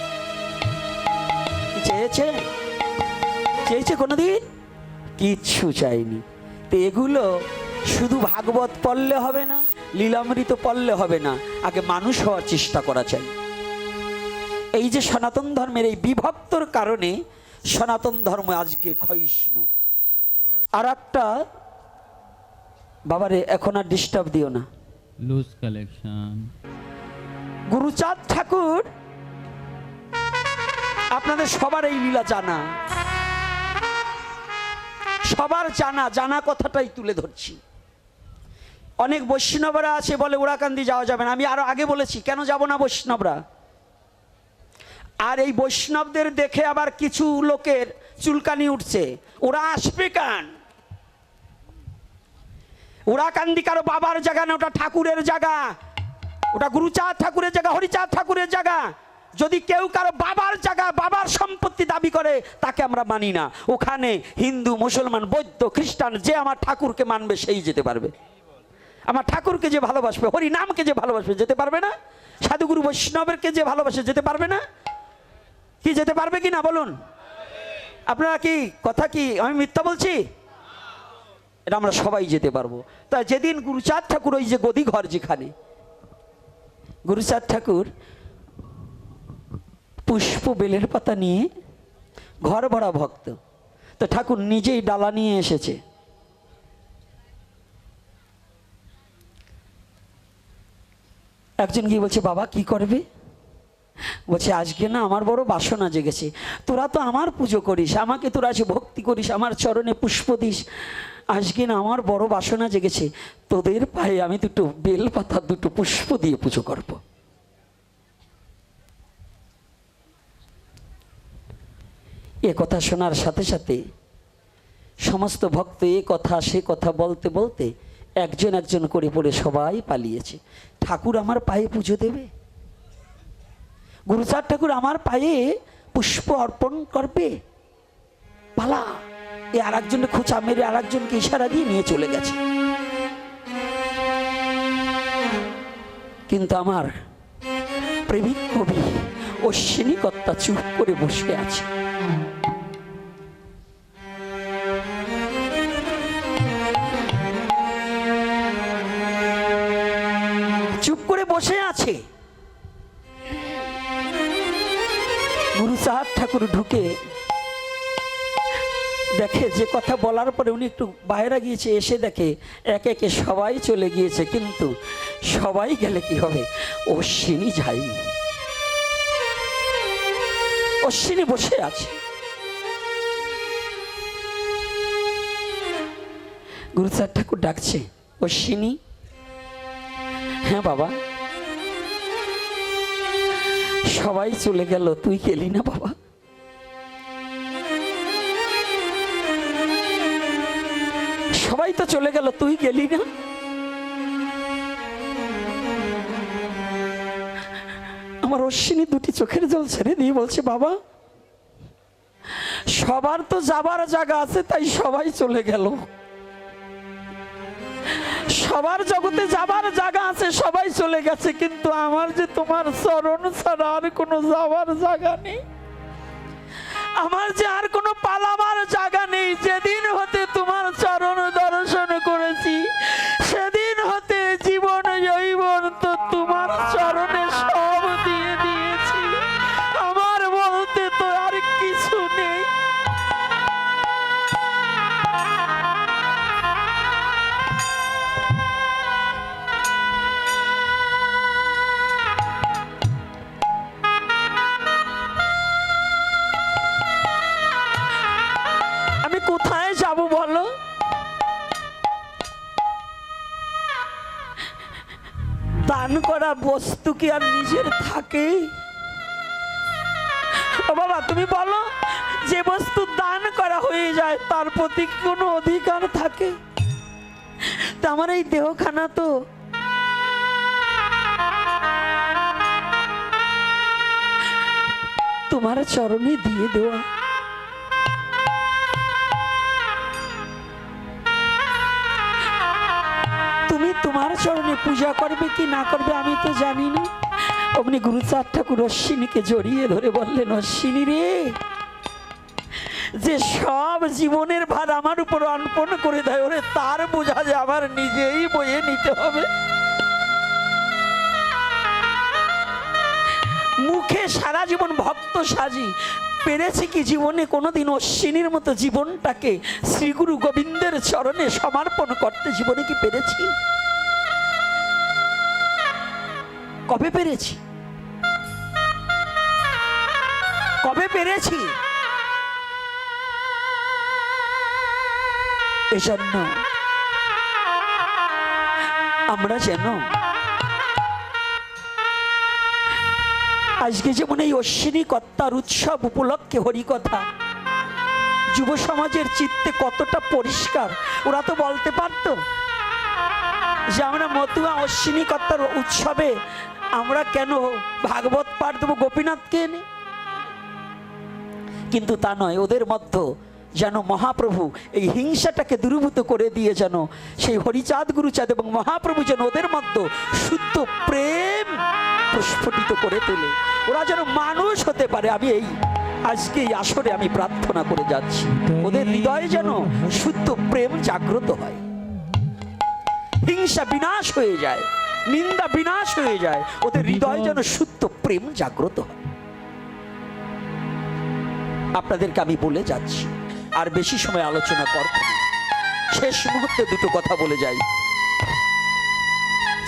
চেয়েছে চেয়েছে কোনোদিন কিচ্ছু চাইনি। তো এগুলো শুধু ভাগবত পড়লে হবে না, লীলামৃত পড়লে হবে না, আগে মানুষ হওয়ার চেষ্টা করা চাই। এই যে সনাতন ধর্মের এই বিভক্তর কারণে সনাতন ধর্ম আজকে ক্ষয়িষ্ণু। আর একটা, বাবারে এখন আর ডিস্টার্ব দিও না। Loose collection. গুরুচাঁদ ঠাকুর, আপনাদের সবার এই লীলা জানা, সবার জানা, জানা কথাটাই তুলে ধরছি। অনেক বৈষ্ণবরা আছে বলে ওরাকান্দি যাওয়া যাবে না। আমি আরো আগে বলেছি কেন যাব না বৈষ্ণবরা। আর এই বৈষ্ণবদের দেখে আবার কিছু লোকের চুলকানি উঠছে, ওরা আসবে কেন? ওরাকান্দি কারো বাবার জায়গা না, ওটা ঠাকুরের জায়গা, ওটা গুরুচাঁদ ঠাকুরের জায়গা, হরিচাঁদ ঠাকুরের জায়গা। যদি কেউ কারো বাবার জায়গা, বাবার সম্পত্তি দাবি করে, তাকে আমরা মানি না। ওখানে হিন্দু, মুসলমান, বৌদ্ধ, খ্রিস্টান, যে আমার ঠাকুরকে মানবে সেই যেতে পারবে। আমার ঠাকুরকে যে ভালোবাসবে, হরি নামকে যে ভালোবাসবে, যেতে পারবে না? সাধুগুরু বৈষ্ণবেরকে যে ভালোবাসে, যেতে পারবে না? কি যেতে পারবে কি না বলুন? আপনারা কি কথা, কি আমি মিথ্যা বলছি? এটা আমরা সবাই যেতে পারবো। তা যেদিন গুরুচাঁদ ঠাকুর, ওই যে গদি ঘর যেখানে, গুরুচাঁদ ঠাকুর পুষ্প বেলের পাতা নিয়ে, ঘর ভরা ভক্ত, তো ঠাকুর নিজেই ডালা নিয়ে এসেছে। একজন গিয়ে বলছে, বাবা কি করবে? বলছে, আজকে না আমার বড় বাসনা জেগেছে। তোরা তো আমার পুজো করিস, আমাকে তোরা এসে ভক্তি করিস, আমার চরণে পুষ্প দিস। আজকে না আমার বড় বাসনা জেগেছে, তোদের পায়ে আমি দুটো বেল পাতা, দুটো পুষ্প দিয়ে পুজো করব। এ কথা শোনার সাথে সাথে সমস্ত ভক্ত এ কথা সে কথা বলতে বলতে একজন একজন করে পড়ে সবাই পালিয়েছে। ঠাকুর আমার পায়ে পুজো দেবে? গুরুচাঁদ ঠাকুর আমার পায়ে পুষ্প অর্পণ করবে? পালা। এ আর একজনের খোঁচা মেরে আর একজনকে ইশারা দিয়ে নিয়ে চলে গেছে। কিন্তু আমার প্রেমিক কবি অশ্বিনী কর্তা চুপ করে বসে আছে। চুপ করে বসে আছে। গুরুচাঁদ ঠাকুর ঢুকে দেখে যে কথা বলার পরে উনি একটু বাইরে গিয়েছে, এসে দেখে একে একে সবাই চলে গিয়েছে, কিন্তু সবাই গেলে কি হবে, অশ্বিনী যায়নি। অশ্বিনী বসে আছে। গুরুচাঁদ ঠাকুর ডাকছে, অশ্বিনী। হ্যাঁ বাবা। সবাই চলে গেল, তুই গেলি না বাবা? সবাই তো চলে গেল, তুই গেলি না? আমার অশ্বিনী দুটি চোখের জল ছেড়ে দিয়ে বলছে, বাবা সবার তো যাবার জায়গা আছে, তাই সবাই চলে গেল। সবার জগতে যাবার জায়গা আছে, সবাই চলে গেছে, কিন্তু আমার যে তোমার চরণ ছাড়া আর কোনো যাবার জায়গা নেই, আমার যে আর কোনো পালাবার জায়গা নেই। যেদিন হতে তোমার চরণ দর্শন করেছি, সেদিন হতে জীবন যৌবন তো তোমার চরণে সব দিয়ে দিয়েছি। আমার বলতে তো আর কিছু নেই। আমি কোথায় যাব বলো? দান করা বস্তু কি আর নিজের থাকে? ও বাবা তুমি বলো, যে বস্তু দান করা হয়ে যায় তার প্রতি কোনো অধিকার থাকে? তা আমার এই দেহখানা তো তোমার চরণে দিয়ে দেওয়া। তুমি তোমার চরণে পূজা করবে কি না করবে আমি তো জানি না। অমনি গুরুচাঁদ ঠাকুর অশ্বিনীকে জড়িয়ে ধরে বললেন, অশ্বিনী রে, যে সব জীবনের ভার আমার উপর অর্পণ করে দেয়, ওরে তার বোঝা যে আমার নিজেই বয়ে নিতে হবে। মুখে সারা জীবন ভক্ত সাজি, পেরেছি কি জীবনে কোনোদিন অশ্বিনীর মতো জীবনটাকে শ্রীগুরু গোবিন্দের চরণে সমর্পণ করতে জীবনে কি পেরেছি? কবে পেরেছি? কবে পেরেছি? এজন্য আমরা যেন আজকে যেমন এই অশ্বিনী কর্তার উৎসব উপলক্ষে হরিকথা যুব সমাজের চিত্তে কতটা পরিষ্কার, ওরা তো বলতে পারতো যে আমরা মতুয়া অশ্বিনী কর্তার উৎসবে আমরা কেন ভাগবত পাঠ দেবো গোপীনাথকে এনে, কিন্তু তা নয়। ওদের মধ্যে যেন মহাপ্রভু এই হিংসাটাকে দূরীভূত করে দিয়ে যেন সেই হরিচাঁদ গুরুচাঁদ এবং মহাপ্রভু যেন ওদের মধ্যে শুদ্ধ প্রেম প্রস্ফুটিত করে তোলে, ওরা যেন মানুষ হতে পারে। আমি এই আজকে এই আসরে আমি প্রার্থনা করে যাচ্ছি, ওদের হৃদয়ে যেন শুদ্ধ প্রেম জাগ্রত হয়, হিংসা বিনাশ হয়ে যায়, নিন্দা বিনাশ হয়ে যায়, ওদের হৃদয়ে যেন শুদ্ধ প্রেম জাগ্রত হয়। আপনাদেরকে আমি বলে যাচ্ছি, আর বেশি সময় আলোচনা করব না, শেষ মুহূর্তে দুটো কথা বলে যাই।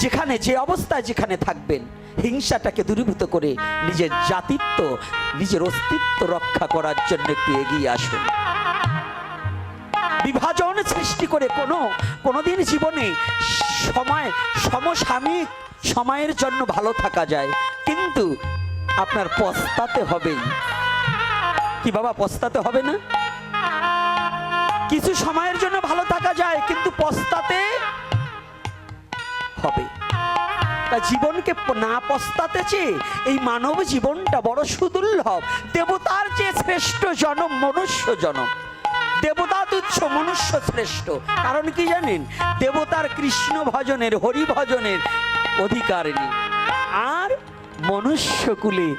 যেখানে যে অবস্থায় যেখানে থাকবেন, হিংসাটাকে দূরীভূত করে নিজের জাতিত্ব, নিজের অস্তিত্ব রক্ষা করার জন্য একটু এগিয়ে আসুন। বিভাজন সৃষ্টি করে কোনোদিন জীবনে সমসাময়িক সময়ের জন্য ভালো থাকা যায়, কিন্তু আপনার পস্তাতে হবেই। কি বাবা, পস্তাতে হবে না? কিছু সময়ের জন্য ভালো থাকা যায়, কিন্তু পস্তাতে হবে। তা জীবনকে না পস্তাতে চেয়ে এই মানব জীবনটা বড় সুদুর্লভ। দেবতার চেয়ে শ্রেষ্ঠ জনম মনুষ্য জনম। দেবতা তুচ্ছ, মনুষ্য শ্রেষ্ঠ। কারণ কি জানেন? দেবতার কৃষ্ণ ভজনের, হরি ভজনের অধিকার নেই, আর মনুষ্যকুলে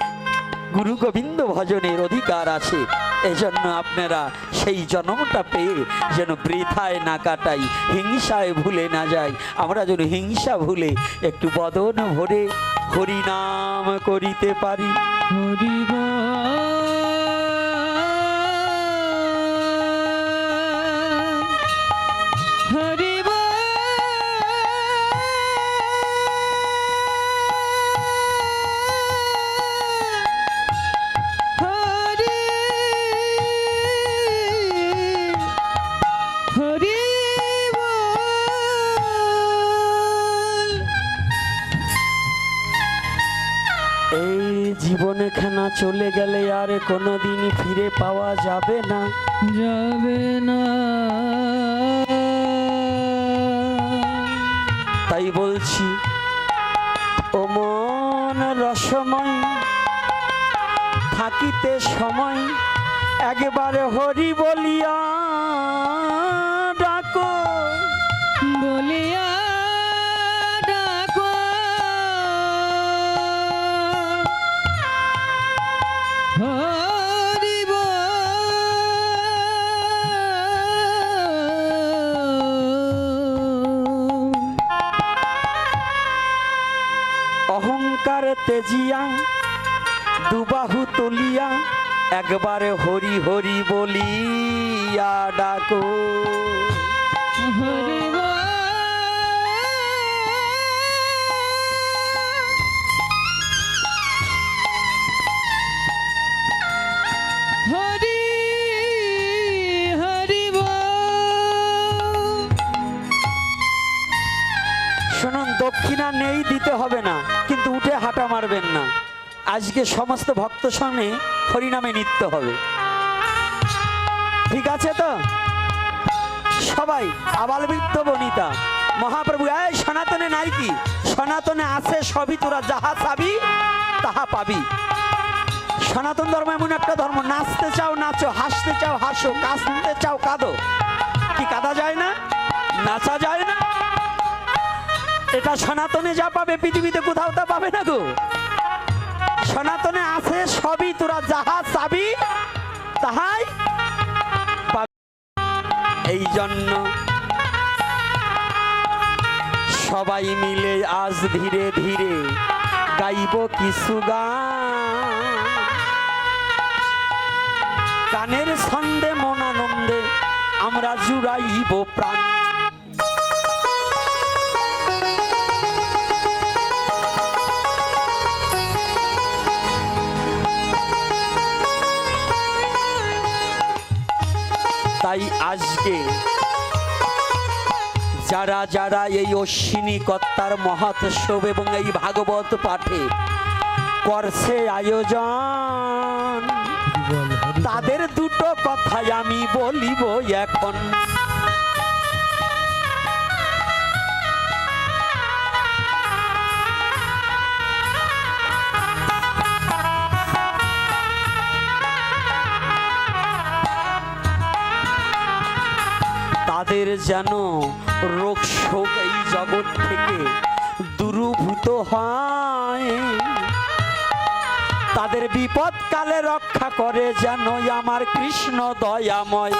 গুরু গোবিন্দ ভজনের অধিকার আছে। এজন্য আপনারা সেই জন্মটা পেয়ে যেন বৃথায় না কাটাই, হিংসায় ভুলে না যাই। আমরা যেন হিংসা ভুলে একটু বদন ভরে হরিনাম করিতে পারি। হরি হরি জীবনখানা চলে গেলে আর কোনোদিন ফিরে পাওয়া যাবে না, যাবে না। তাই বলছি ও মন রসময়, থাকিতে সময় একবারে হরি বলিয়া ডাকো, বলিয়া ডাকো হরি অহংকার তেজিয়া দুবাহু তুলিয়া একবারে হরি হরি বলিয়া ডাকো, হরি হরি হরি শুনুন, দক্ষিণা নেই, দিতে হবে না, কিন্তু উঠে হাঁটা মারবেন না। আজকে সমস্ত ভক্ত সঙ্গে হরিনামে নিত্য হবে, ঠিক আছে তো? সবাই আবাল বৃদ্ধ বনিতা মহাপ্রভু, এই সনাতনে নাই কি? সনাতনে আছে সবই, তোরা যাহা চাবি তাহা পাবি। সনাতন ধর্ম এমন একটা ধর্ম, নাচতে চাও নাচো, হাসতে চাও হাসো, কাঁদতে চাও কাঁদো। কি কাঁদা যায় না? নাচা যায় না? এটা সনাতনে যা পাবে পৃথিবীতে কোথাও তা পাবে না গো। সনাতনে আছে সবই, তোরা যাহা চাবি তাহাই এই জন্য সবাই মিলে আজ ধীরে ধীরে গাইব কিছু গান। গানের ছন্দে মন আনন্দে আমরা জুড়াইব প্রাণ। তাই আজকে যারা যারা এই অশ্বিনী কর্তার মহোৎসব এবং এই ভাগবত পাঠে করছে আয়োজন, তাদের দুটো কথাই আমি বলিব এখন। তাদের যেন রোগ শোক এই জগৎ থেকে দূরীভূত হয়, তাদের বিপদ কালে রক্ষা করে যেন আমার কৃষ্ণ দয়াময়।